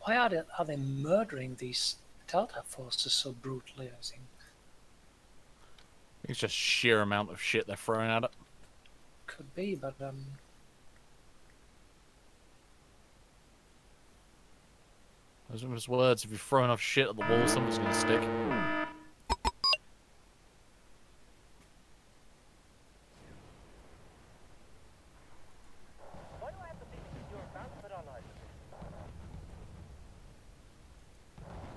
Why are they murdering these Delta forces so brutally? I think It's just sheer amount of shit they're throwing at it. could be, but Those are his words. If you throw enough shit at the wall, something's gonna stick. Why do I have the feeling that you're about to put our lives at risk?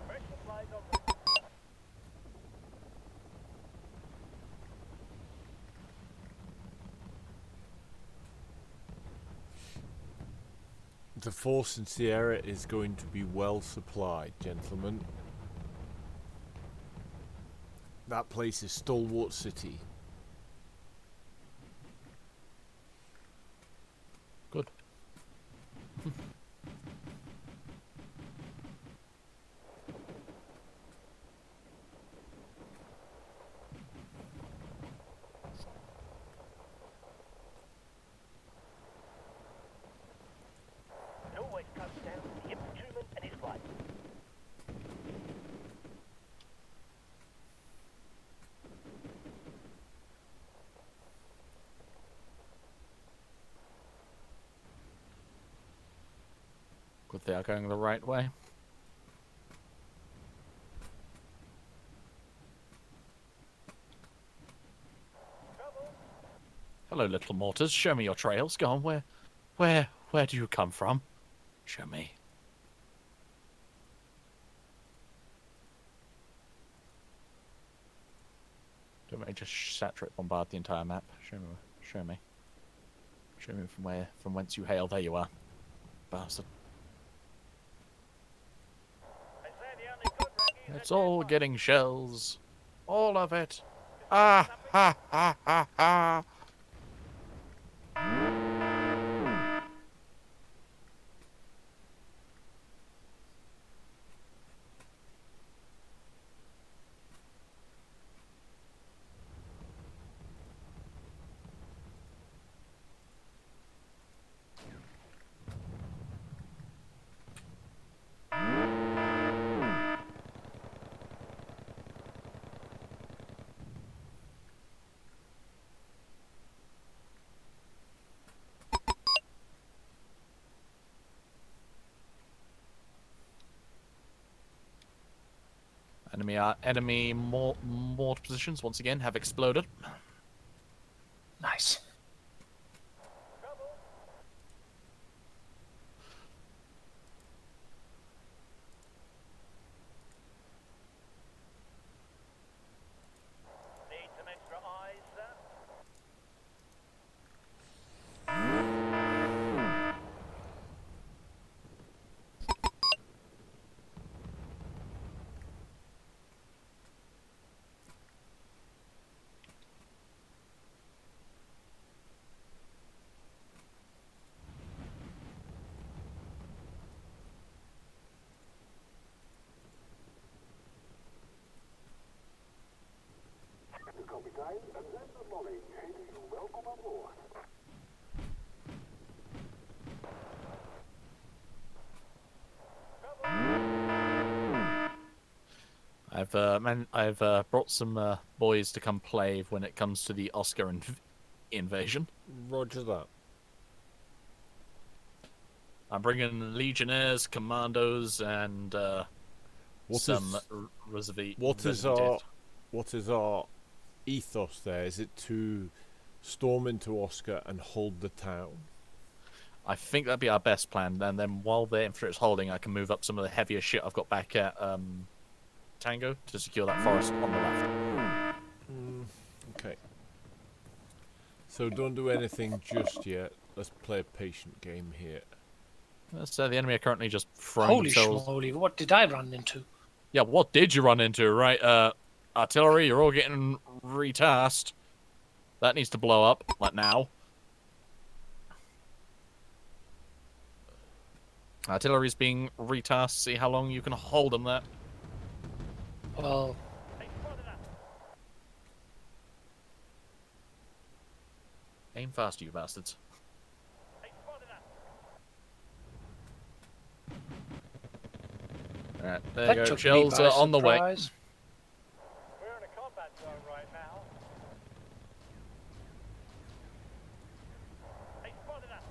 Fresh supplies on route. The force in Sierra is going to be well supplied, gentlemen. That place is Stalwart City. Good. It always comes down to the infantryman and his wife. Good, they are going the right way. Trouble. Hello, little mortars. Show me your trails. Go on. Where do you come from? Show me. Don't make me just saturate bombard the entire map. Show me. Show me. Show me from whence you hail. There you are, bastard. They say the only good Raggy is It's a dead all one. getting shells. All of it. Ah ha ha ha ha. Enemy mortar positions once again have exploded. Nice. Trouble. Need some extra eyes, sir. I've brought some boys to come play when it comes to the Oscar invasion. Roger that. I'm bringing legionnaires, commandos, and What some is- reserve. What is our ethos there? Is it to storm into Oscar and hold the town? I think that'd be our best plan. And then while the infantry is holding, I can move up some of the heavier shit I've got back at Tango to secure that forest on the left. Okay. So don't do anything just yet. Let's play a patient game here. So the enemy are currently just throwing Holy themselves. schmoly, what did I run into? Yeah, what did you run into? Right, artillery, you're all getting retasked. That needs to blow up, like now. Artillery's being retasked. See how long you can hold them there. Well, They spotted us. Aim fast, you bastards. They spotted us. Alright, there that you go. took me Shells by are on the way. surprise. We're in a combat zone right now. They spotted us.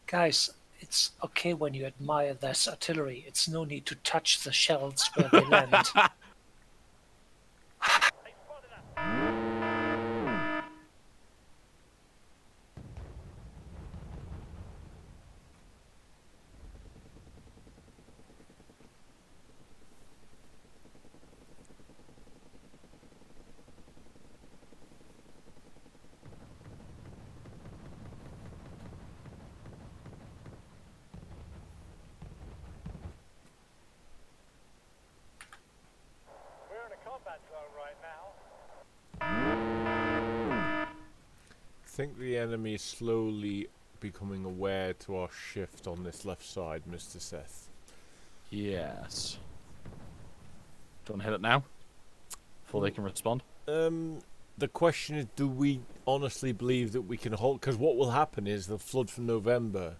Guys, it's okay when you admire this artillery. It's no need to touch the shells where they land. They spotted us. We're in a combat zone right now. I think the enemy is slowly becoming aware to our shift on this left side, Mr. Seth. Yes. Do you want to hit it now? Before they can respond? The question is, do we honestly believe that we can hold? Because what will happen is the flood from November.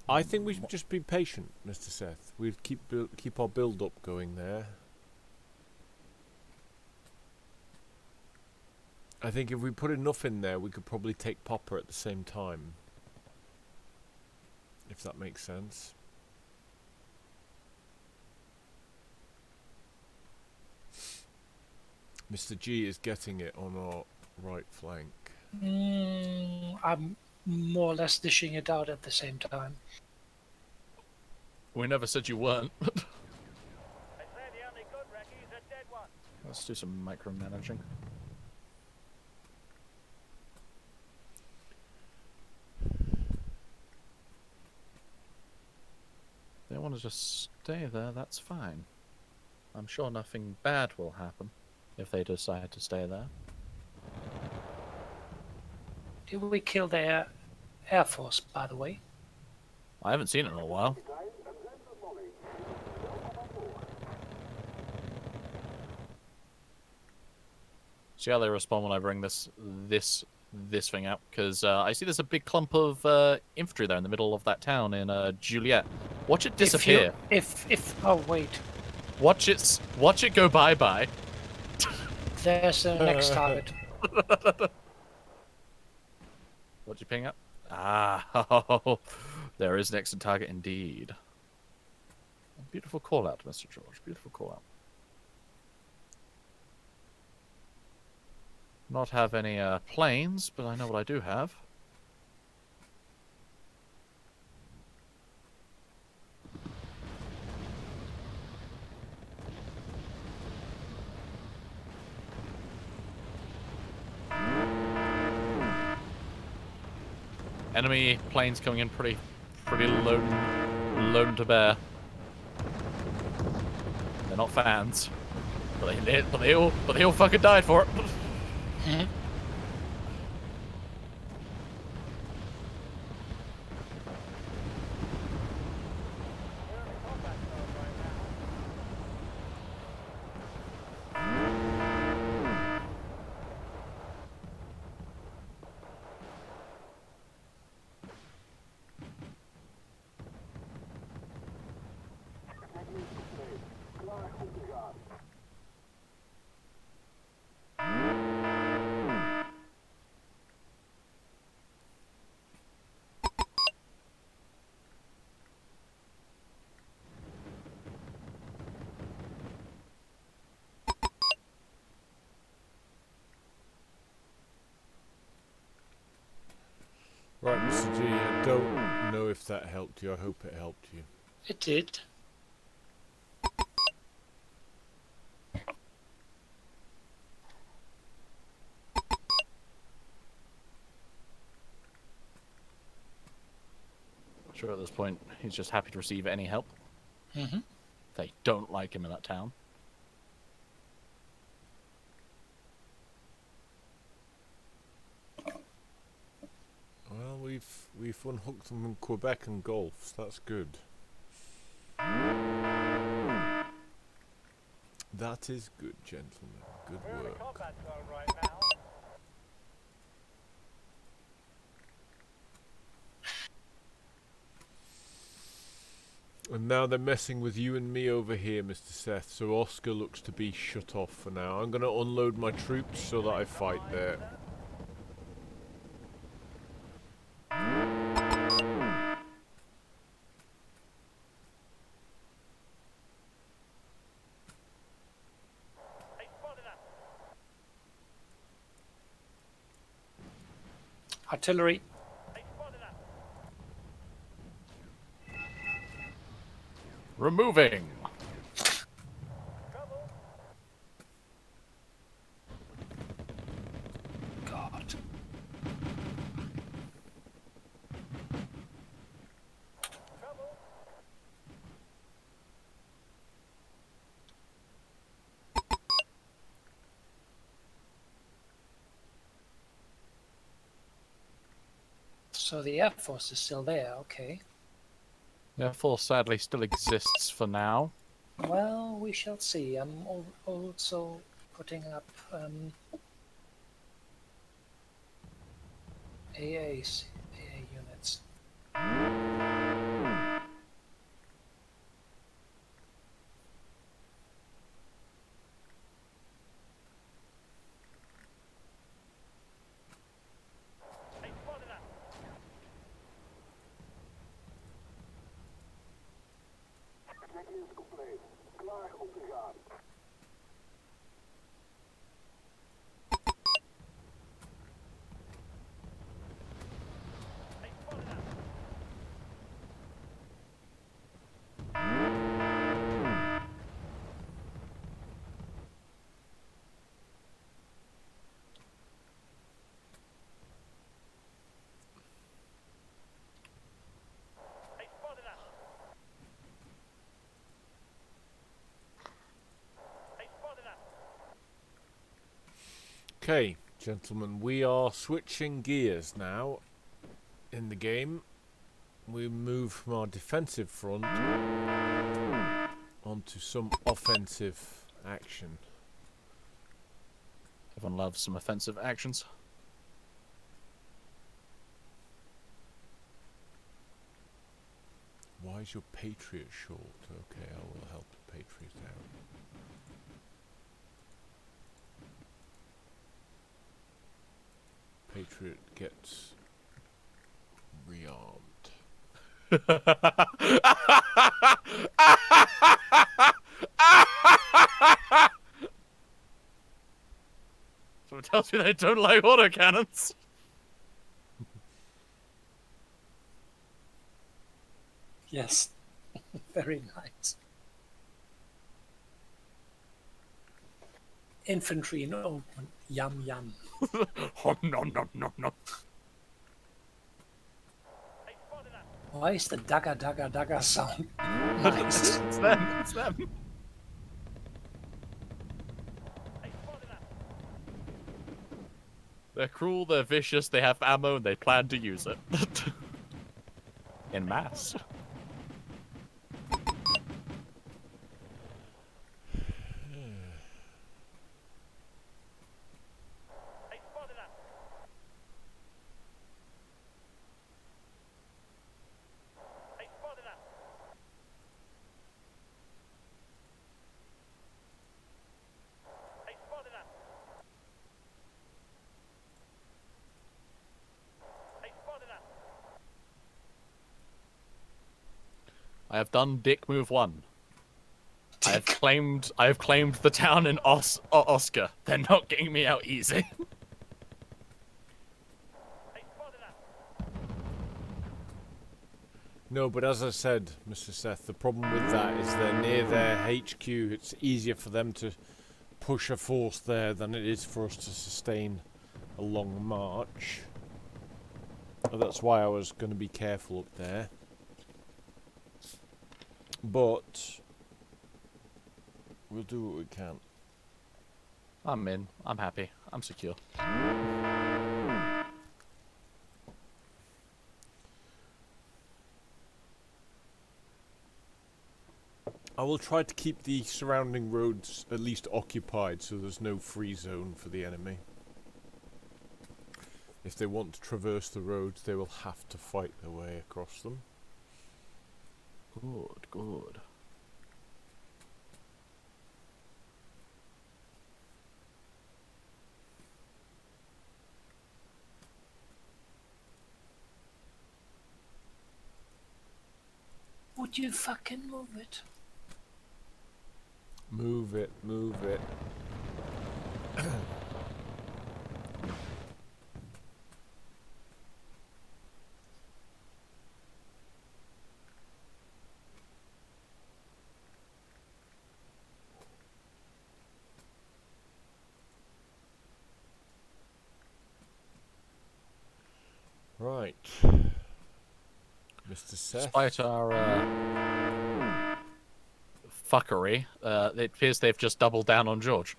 I think we should just be patient, Mr. Seth. We'd keep our build-up going there. I think if we put enough in there, we could probably take Popper at the same time. If that makes sense. Mr. G is getting it on our right flank. I'm more or less dishing it out at the same time. We never said you weren't. They say the only good recce is a dead one. Let's do some micromanaging. They want to just stay there, that's fine. I'm sure nothing bad will happen if they decide to stay there. Did we kill their air force, by the way? I haven't seen it in a while. See how they respond when I bring this thing out, because I see there's a big clump of infantry there in the middle of that town in Juliet. Watch it disappear. If oh wait, Watch it go bye. there's the next target. What'd you ping up? Ah, there is next in target indeed. Beautiful call out, Mr. George. Beautiful call out. Not have any planes, but I know what I do have. Enemy planes coming in pretty lone to bear. They're not fans, but they all fucking died for it. Right, Mr. G, I don't know if that helped you. I hope it helped you. It did. Sure, at this point, he's just happy to receive any help. Mm-hmm. They don't like him in that town. Well, we've unhooked them in Quebec and Gulf. So that's good. That is good, gentlemen. Good We're in a work. combat zone right now. And now they're messing with you and me over here, Mr. Seth. So Oscar looks to be shut off for now. I'm going to unload my troops so that I fight there. They spotted us. Artillery. They spotted us. Removing. Trouble. God. Trouble. So the Air Force is still there, okay. Air Force sadly still exists for now. Well, we shall see. I'm also putting up AA units. They spotted us. They spotted us. They spotted us. They spotted us. Okay, gentlemen, we are switching gears now in the game. We move from our defensive front onto some offensive action. Everyone loves some offensive actions. Why is your Patriot short? Okay, I will help the Patriot out. Patriot gets rearmed. So it tells me they don't like autocannons. Yes, very nice. Infantry in open. Yum yum. Oh, nom, nom, nom, nom. They spotted us. Why is the dagger dagger dagger sound nice? It's them. It's them. They spotted us. They're cruel, they're vicious, they have ammo, and they plan to use it. In mass. They spotted us. They spotted us. They spotted us. They spotted us. I have done dick move 1. I have claimed the town in Oscar. They're not getting me out easy. They spotted us. No, but as I said, Mr. Seth, the problem with that is they're near their HQ. It's easier for them to push a force there than it is for us to sustain a long march. And that's why I was going to be careful up there. But we'll do what we can. I'm in. I'm happy. I'm secure. I will try to keep the surrounding roads at least occupied so there's no free zone for the enemy. If they want to traverse the roads, they will have to fight their way across them. Good, good. Would you fucking move it? Move it, move it. Right. Mr. Seth. Despite our fuckery, it appears they've just doubled down on George.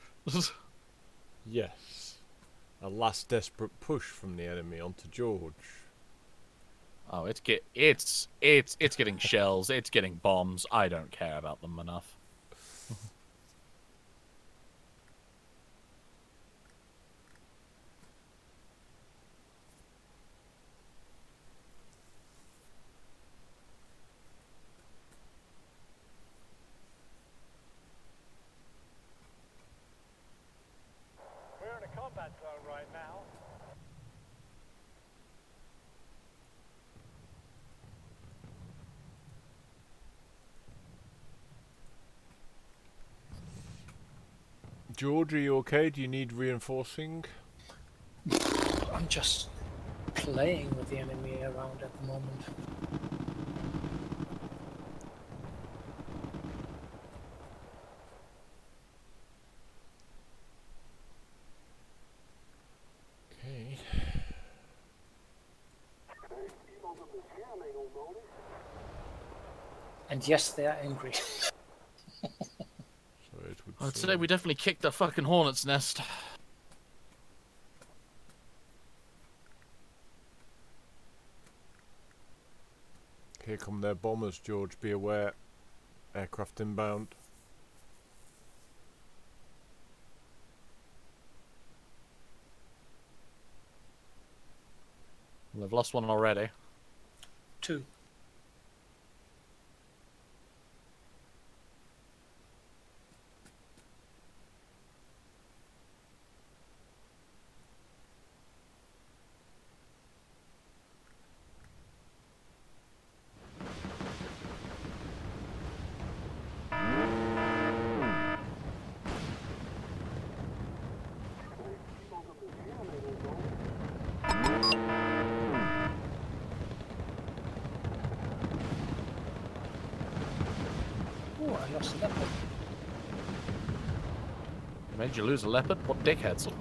Yes. A last desperate push from the enemy onto George. Oh, it's getting shells, it's getting bombs. I don't care about them enough. We're in a combat zone right now. George, are you okay? Do you need reinforcing? I'm just playing with the enemy around at the moment. Okay. And yes, they are angry. So it would I'd say say we definitely kicked a fucking hornet's nest. Here come their bombers, George. Be aware. Aircraft inbound. They've lost one already. 2. Oh, I lost a leopard. Made you lose a leopard? What dickheads?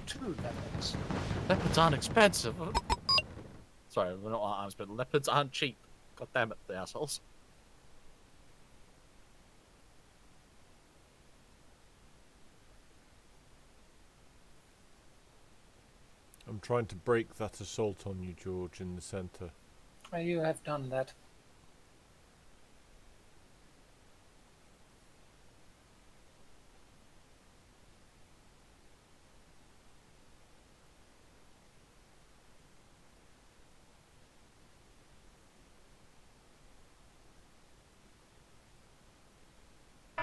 2 leopards. Leopards aren't expensive. Sorry, they're not arms, but leopards aren't cheap. God damn it, the assholes. I'm trying to break that assault on you, George, in the centre. Well, you have done that.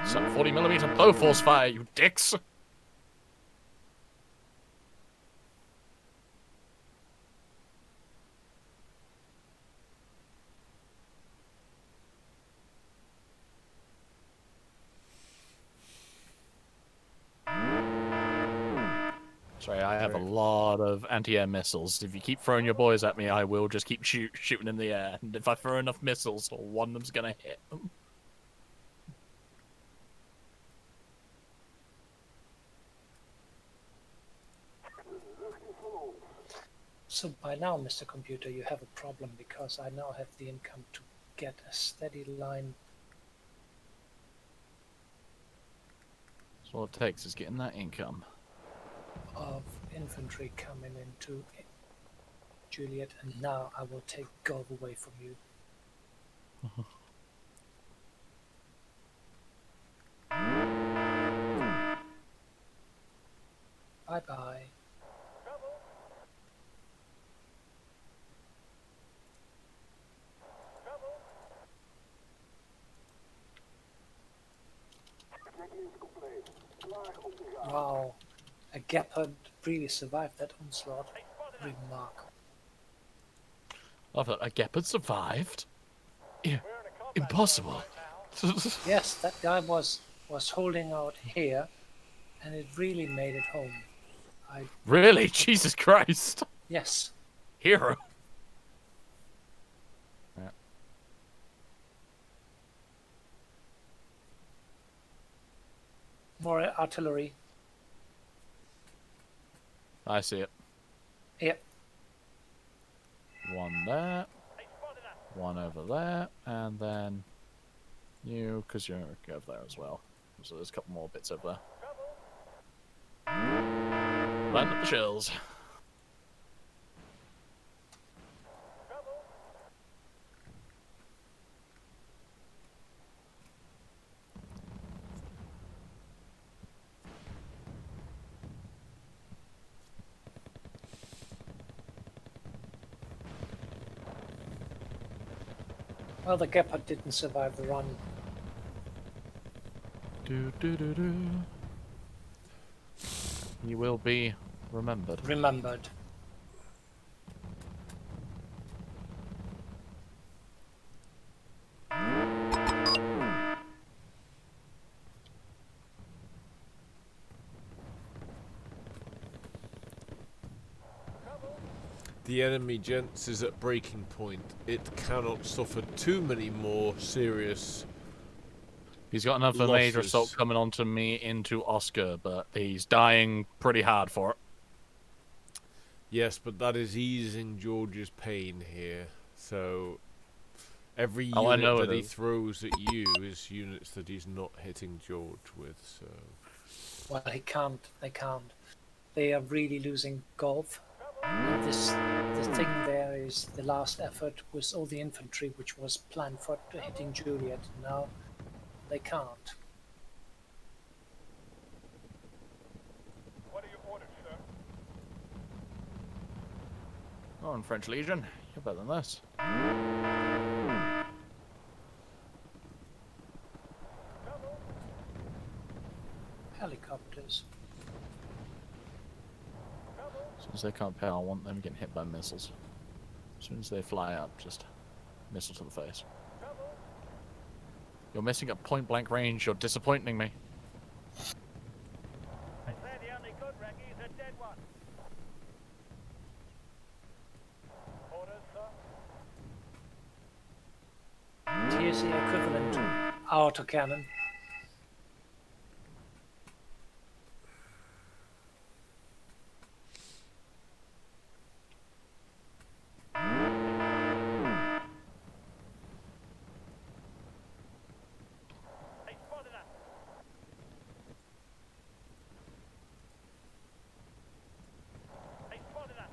Some 40mm Bofors fire, you dicks! Sorry, I have a lot of anti-air missiles. If you keep throwing your boys at me, I will just keep shooting in the air. And if I throw enough missiles, one of them's gonna hit them. So by now, Mr. Computer, you have a problem because I now have the income to get a steady line. So all it takes is getting that income. Of infantry coming into Juliet, and now I will take Gulf away from you. Bye bye. Wow, a Gepard really survived that onslaught. Remarkable. I thought a Gepard survived. Yeah, impossible. Yes, that guy was holding out here, and it really made it home. Really? Jesus Christ. Yes. Hero. Yeah. More artillery. I see it. Yep. One there. One over there. And then you, because you're over there as well. So there's a couple more bits over there. Land up the shells. Well, the Gepard didn't survive the run. Do, do, do, do. You will be remembered. Remembered. The enemy, gents, is at breaking point. It cannot suffer too many more serious He's got another major losses. assault coming onto me into Oscar, but he's dying pretty hard for it. Yes, but that is easing George's pain here. So every Oh, I unit know that it he is. throws at you is units that he's not hitting George with. So Well, he can't. They can't. They are really losing Gulf. And the thing there is the last effort was all the infantry, which was planned for hitting Juliet. Now they can't. What are your orders, sir? Come on, French Legion. You're better than this. Helicopters. As soon as they can't pay, I want them getting hit by missiles. As soon as they fly up, just missile to the face. You're missing at point blank range. You're disappointing me. I say the only good Reggie's a dead one. Orders, sir. TSE equivalent to autocannon. They spotted us. They spotted us.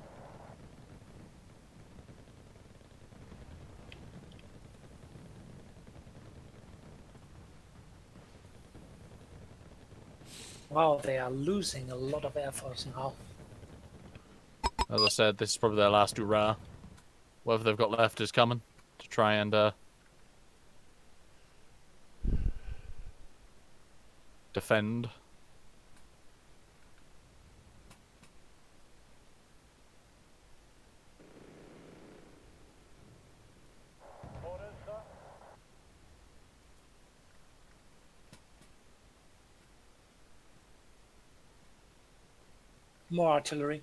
Wow, they are losing a lot of air force now. As I said, this is probably their last hurrah. Whatever they've got left is coming to try and defend. Orders, sir. More artillery.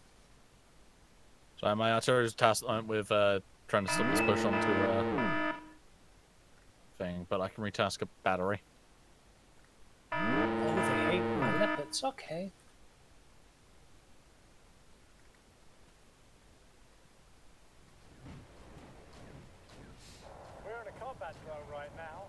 So my artillery is tasked with trying to stop this push onto thing, but I can retask a battery. Oh, they hate my leopards. Okay. We're in a combat zone right now.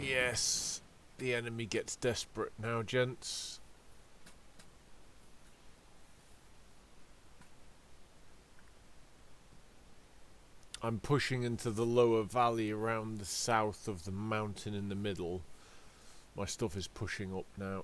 Yes, the enemy gets desperate now, gents. I'm pushing into the lower valley around the south of the mountain in the middle. My stuff is pushing up now.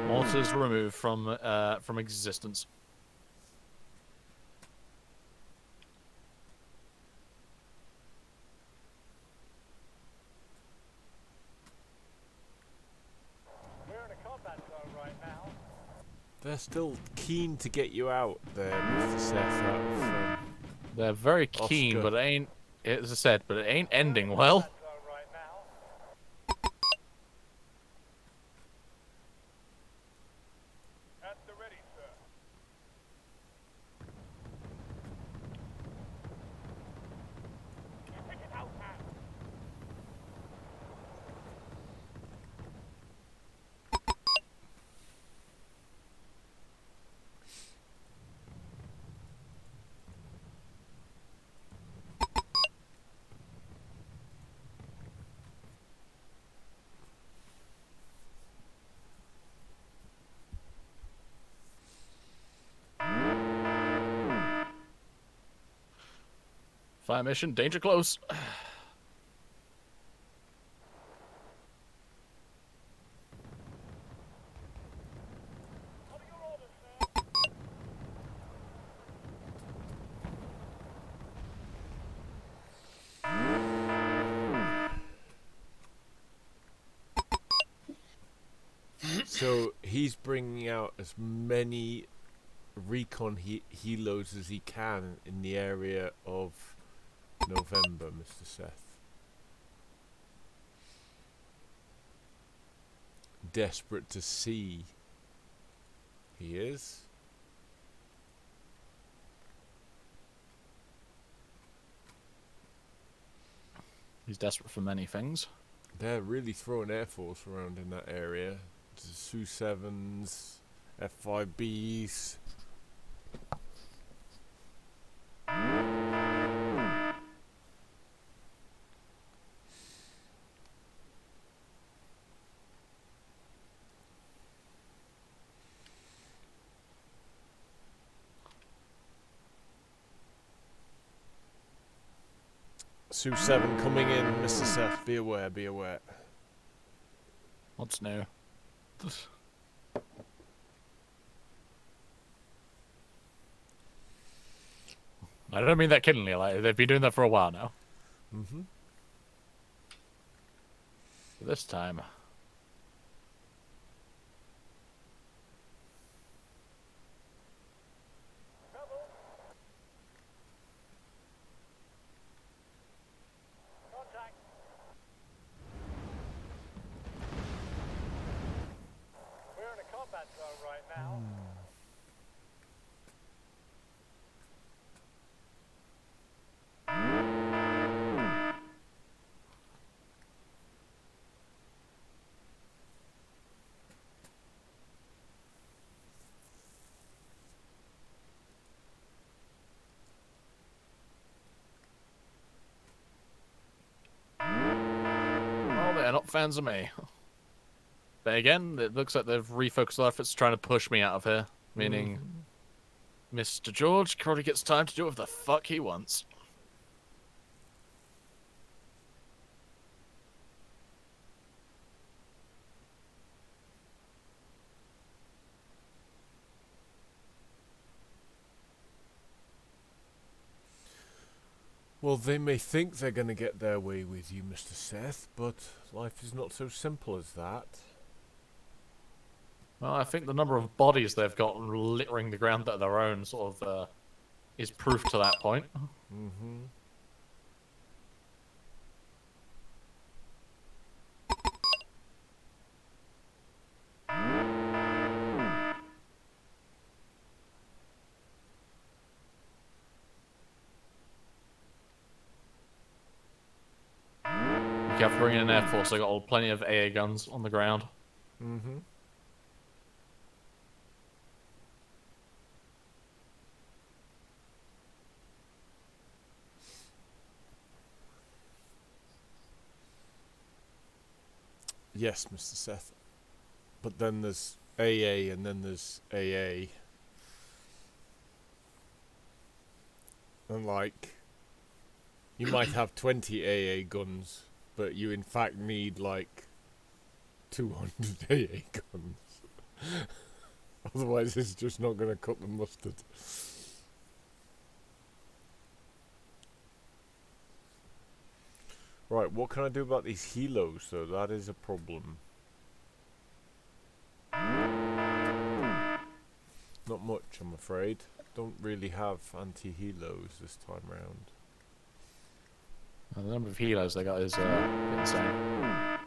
Mortars removed from existence. We're in a combat zone right now. They're still keen to get you out there, Mr. Seth. Out of, They're very keen, Oscar. but it ain't. As I said, but it ain't ending well. Combat zone right now. At the ready, sir. Take it out, man. Fire mission, danger close. What are your orders, sir? So he's bringing out as many recon helos as he can in the area of November, Mr. Seth. Desperate to see. He is. He's desperate for many things. They're really throwing Air Force around in that area. Su-7s, F5Bs. Sue 7 coming in, Mr. Seth. Be aware, be aware. What's new? I don't mean that killingly. Like they've been doing that for a while now. Mm-hmm. But this time, Contact. We're in a combat zone right now. well, they're not fans of me. But again, it looks like they've refocused their efforts trying to push me out of here. Meaning, Mr. George probably gets time to do whatever the fuck he wants. Well, they may think they're going to get their way with you, Mr. Seth, but life is not so simple as that. Well, I think the number of bodies they've got littering the ground that are their own sort of is proof to that point. Mm-hmm. You have to bring in an air force. They got plenty of AA guns on the ground. Mm-hmm. Yes, Mr. Seth. But then there's AA and then there's AA. And like, you might have 20 AA guns, but you in fact need like 200 AA guns. Otherwise it's just not going to cut the mustard. Right, what can I do about these helos though? That is a problem. Not much, I'm afraid. Don't really have anti-helos this time round. The number of helos they got is insane.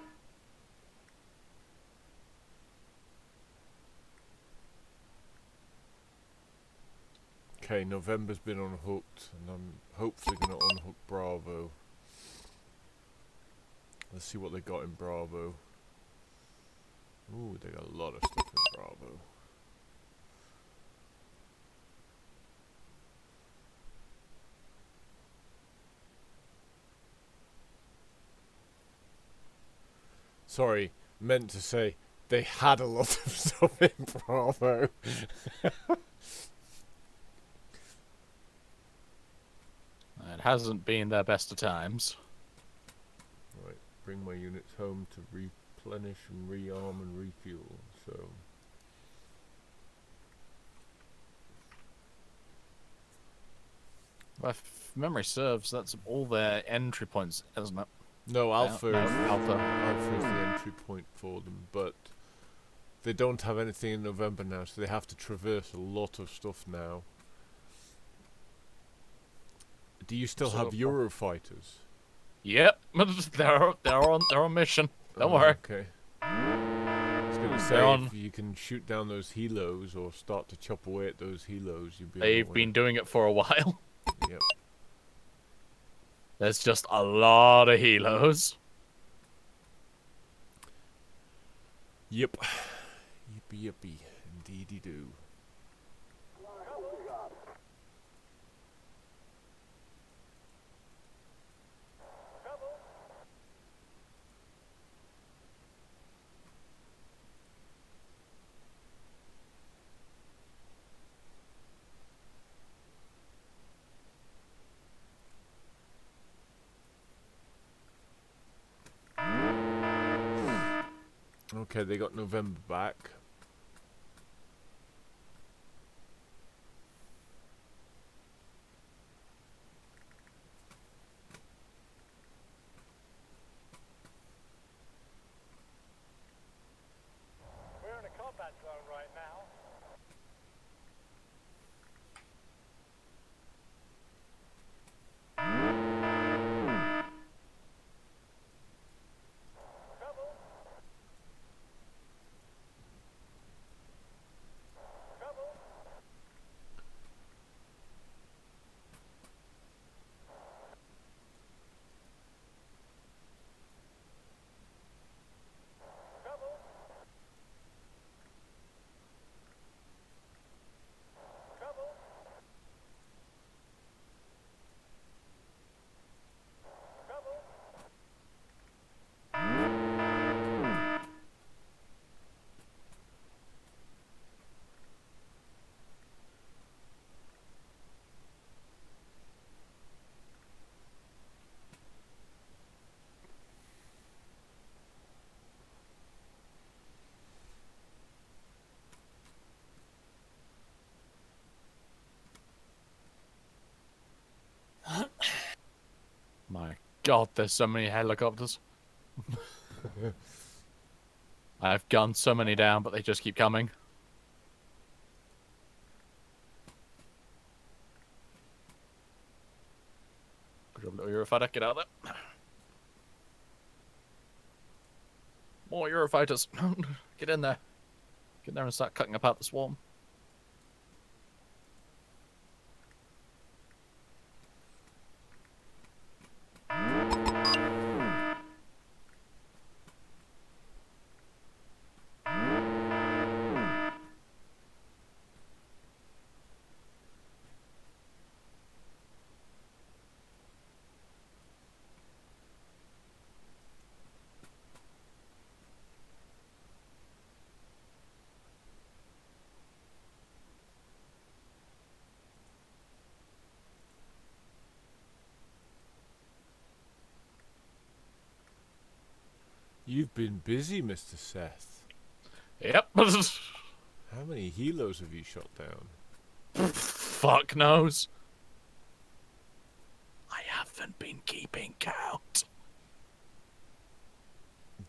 Okay, November's been unhooked, and I'm hopefully going to unhook Bravo. Let's see what they got in Bravo. Ooh, they got a lot of stuff in Bravo. Sorry, meant to say they had a lot of stuff in Bravo. It hasn't been their best of times. Right, bring my units home to replenish and rearm and refuel. So, If memory serves, that's all their entry points, isn't it? no, Alpha No, is Alpha. Alpha is the entry point for them, but they don't have anything in November now, so they have to traverse a lot of stuff now. Do you still have So- Eurofighters? Yep, they're on mission. Don't Oh, worry. Okay. I was gonna say, They're on- if you can shoot down those helos or start to chop away at those helos, you'll be. They've on the been doing it for a while. way. Yep. There's just a lot of helos. Yep. Yippee yippee, Indeedy do. Trouble. Okay, they got November back. We're in a combat zone right now. Trouble. Trouble. Trouble. Trouble. Trouble. My God, there's so many helicopters. I've gunned so many down, but they just keep coming. Good job, little Eurofighter. Get out of there. More Eurofighters. Get in there. Get in there and start cutting apart the swarm. You've been busy, Mr. Seth. Yep. How many helos have you shot down? Fuck knows. I haven't been keeping count.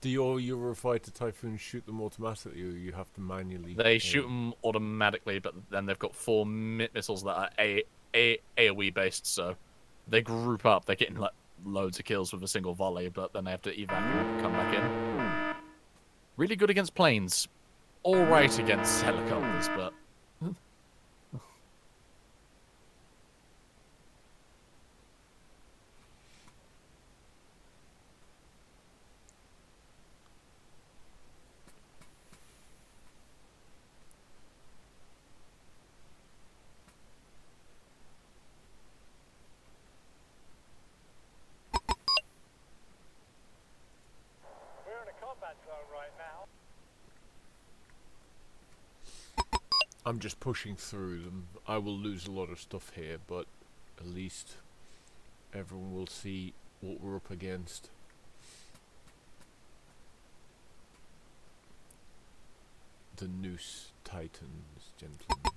Do your Eurofighter Typhoons shoot them automatically, or you have to manually? They shoot them automatically, but then they've got 4 missiles that are AoE based, so they group up. They're getting like loads of kills with a single volley, but then they have to evac and come back in. Really good against planes. All right against helicopters, but We're in a combat zone right now. I'm just pushing through them. I will lose a lot of stuff here, but at least everyone will see what we're up against. The Noose Titans, gentlemen.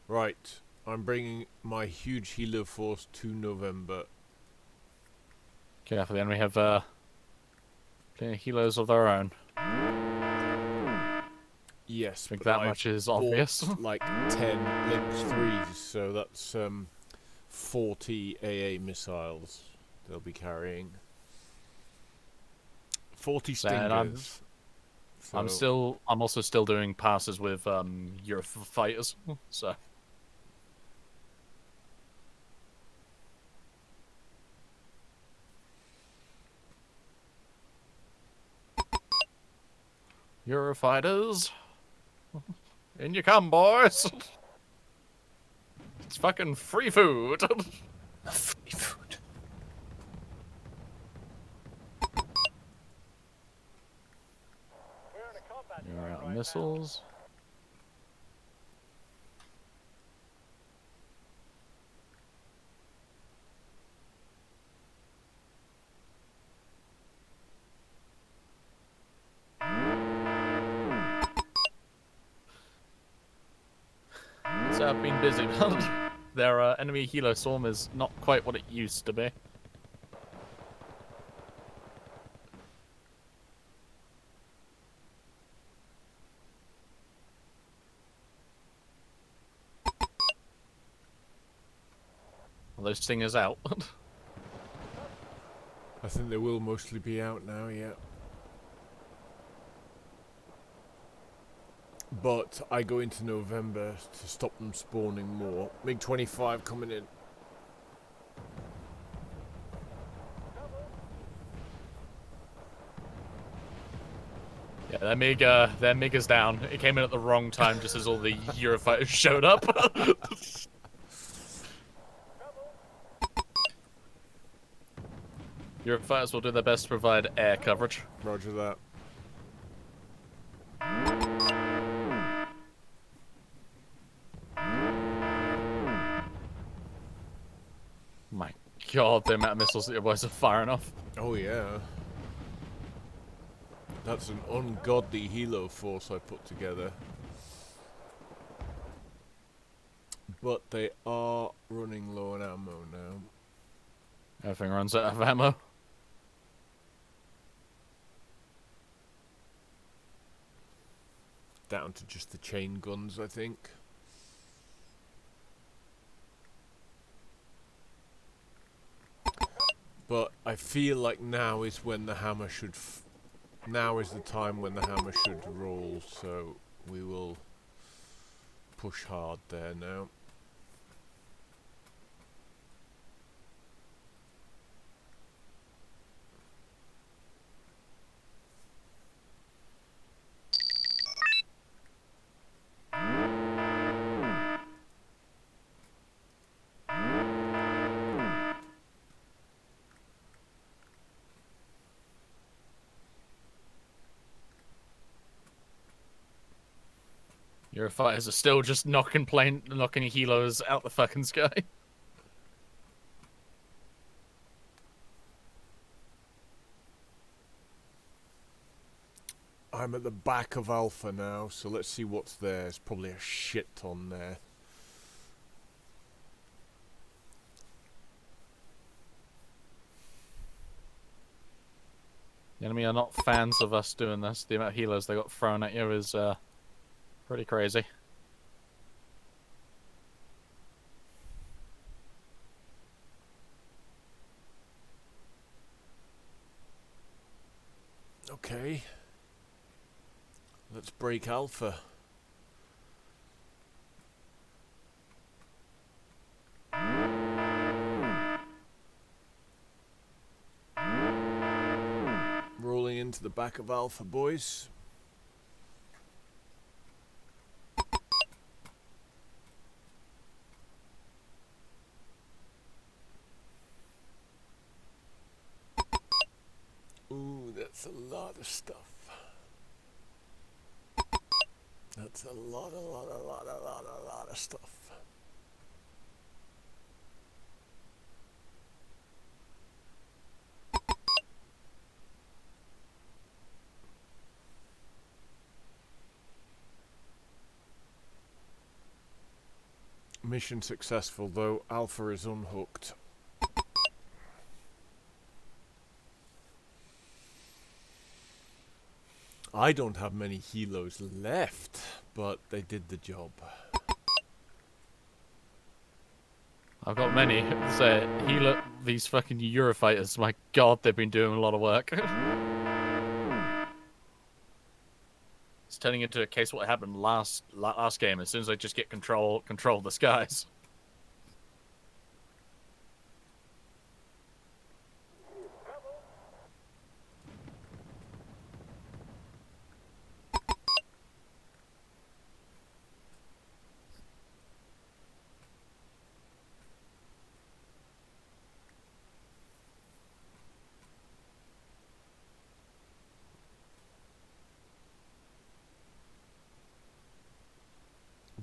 Right, I'm bringing my huge helo force to November. careful. Then we have plenty of helos of their own. Yes, I think but that I've much is bought obvious. like 10 Lynx 3s, so that's 40 AA missiles they'll be carrying. 40 And I'm- Stingers. So I'm also still doing passes with Eurofighters, so Eurofighters. In you come, boys. It's fucking free food. Free food. We're in a combat You're zone out of right now. missiles. So I've been busy. Their enemy helo swarm is not quite what it used to be. Well, those stingers out. I think they will mostly be out now, yeah. But I go into November to stop them spawning more. MiG-25 coming in. Yeah, their MiG is down. It came in at the wrong time just as all the Eurofighters showed up. Eurofighters will do their best to provide air coverage. Roger that. My god, the amount of missiles that your boys are firing off. Oh yeah. That's an ungodly helo force I put together. But they are running low on ammo now. Everything runs out of ammo. Down to just the chain guns, I think. But I feel like now is when the hammer should... now is the time when the hammer should roll, so we will push hard there now. Eurofighters are still just knocking helos out the fucking sky. I'm at the back of Alpha now, so let's see what's there. There's probably a shit ton there. The enemy are not fans of us doing this. The amount of helos they got thrown at you is pretty crazy. Okay. Let's break Alpha. Rolling into the back of Alpha, boys. Ooh, that's a lot of stuff. That's a lot of stuff. Mission successful, though. Alpha is unhooked. I don't have many helos left, but they did the job. I've got many. So these fucking Eurofighters, my god, they've been doing a lot of work. It's turning into a case of what happened last game. As soon as I just get control of the skies.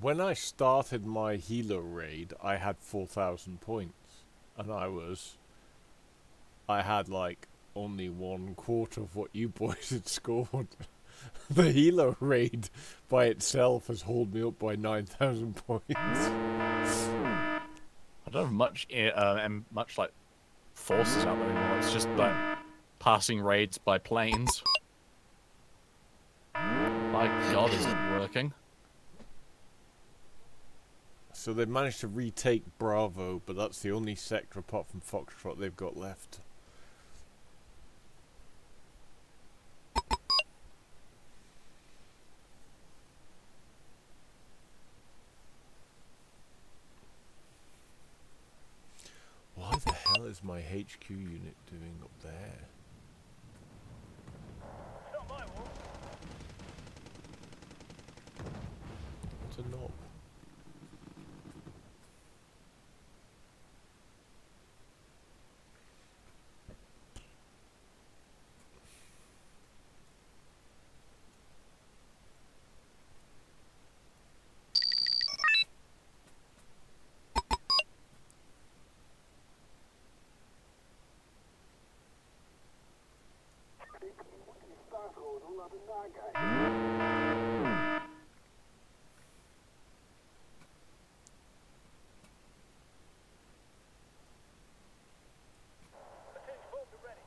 When I started my Hilo raid, I had 4,000 points, and I had like only 1/4 of what you boys had scored. The Hilo raid by itself has hauled me up by 9,000 points. I don't have much, much like forces out there anymore. It's just like passing raids by planes. My God, is it working? So they've managed to retake Bravo, but that's the only sector apart from Foxtrot they've got left. Why the hell is my HQ unit doing up there? It's not my wall. It's a knob. Platoon's formed and ready.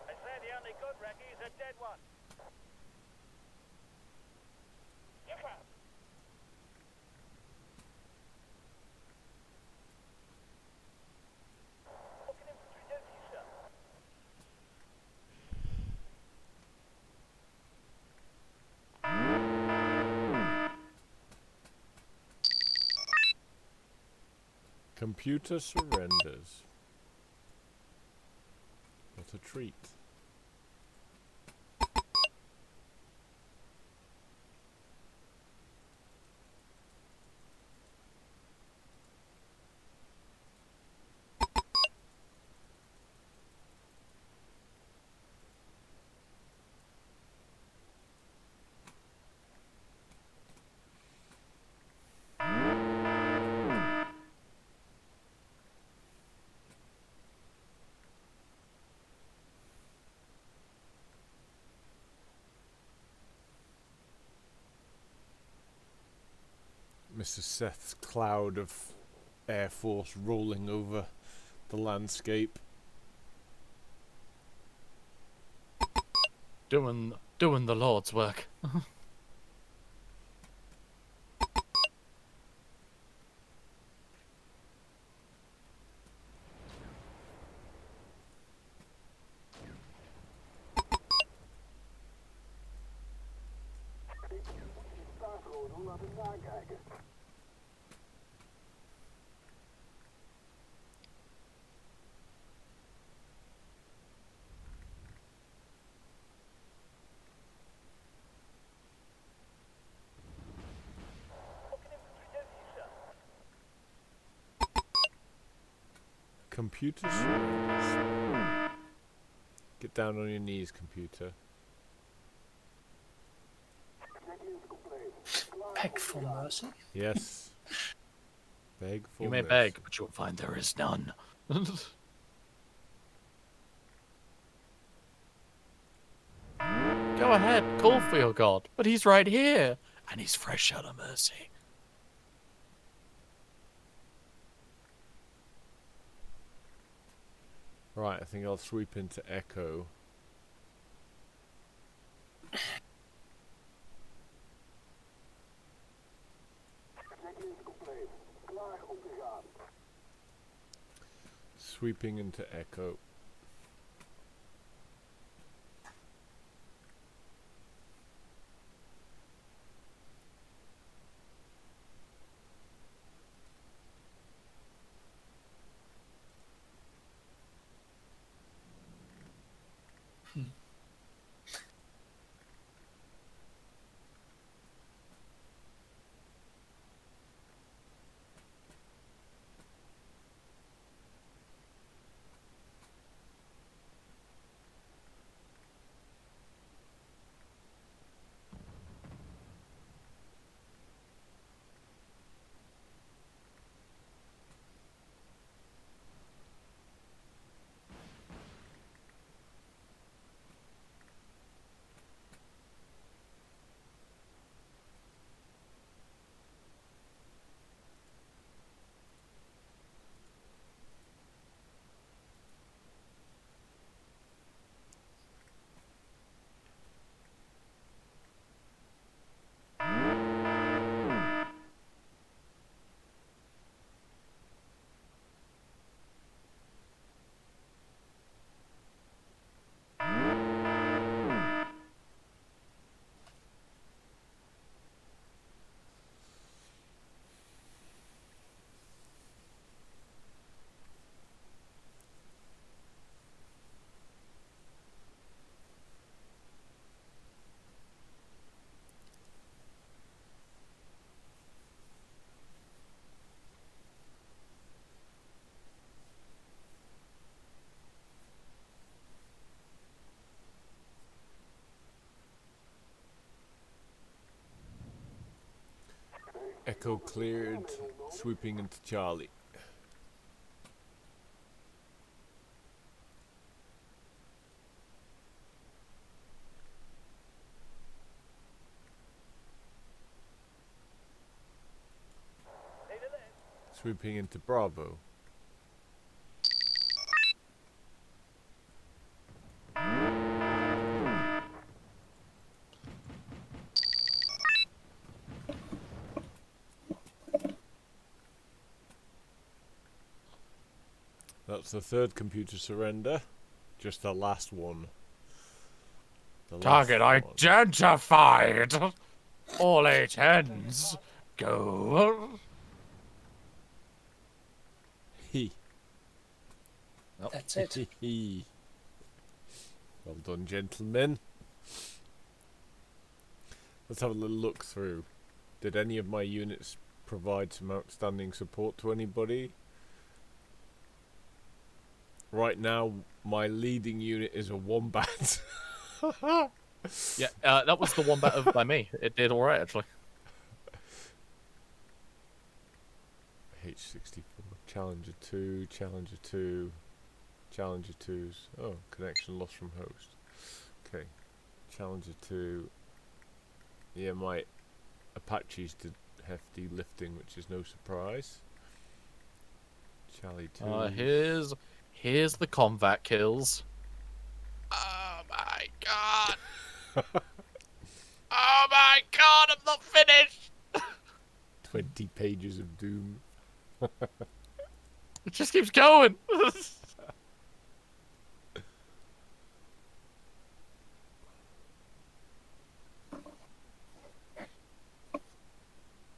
They say the only good recce is a dead one. Yes, sir. What can infantry do for you, sir? Computer surrenders. What a treat. Mr. Seth's cloud of Air Force rolling over the landscape. Doing the Lord's work. What can infantry do for you, sir? Computer surrenders. Get down on your knees, computer. Beg for mercy. Yes. Beg for You may mercy. beg, but you'll find there is none. Go ahead, call for your god, but he's right here, and he's fresh out of mercy. Right, I think I'll sweep into Echo. Sweeping into Echo. Echo cleared, swooping into Charlie. Leader left. Swooping into Bravo. That's the third computer surrender. Just the last one. The last Target one. identified. All 8 ends. Go. He. That's it. Well done, gentlemen. Let's have a little look through. Did any of my units provide some outstanding support to anybody? Right now, my leading unit is a Wombat. Yeah, that was the one better by me. It did all right actually. H64, Challenger 2, Challenger 2, Challenger 2's. Oh, connection lost from host. Okay, Challenger 2. Yeah, my Apaches did hefty lifting, which is no surprise. Charlie 2. Here's the combat kills. Oh my god! Oh my god! I'm not finished. 20 pages of doom. It just keeps going.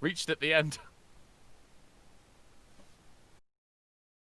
Reached at the end.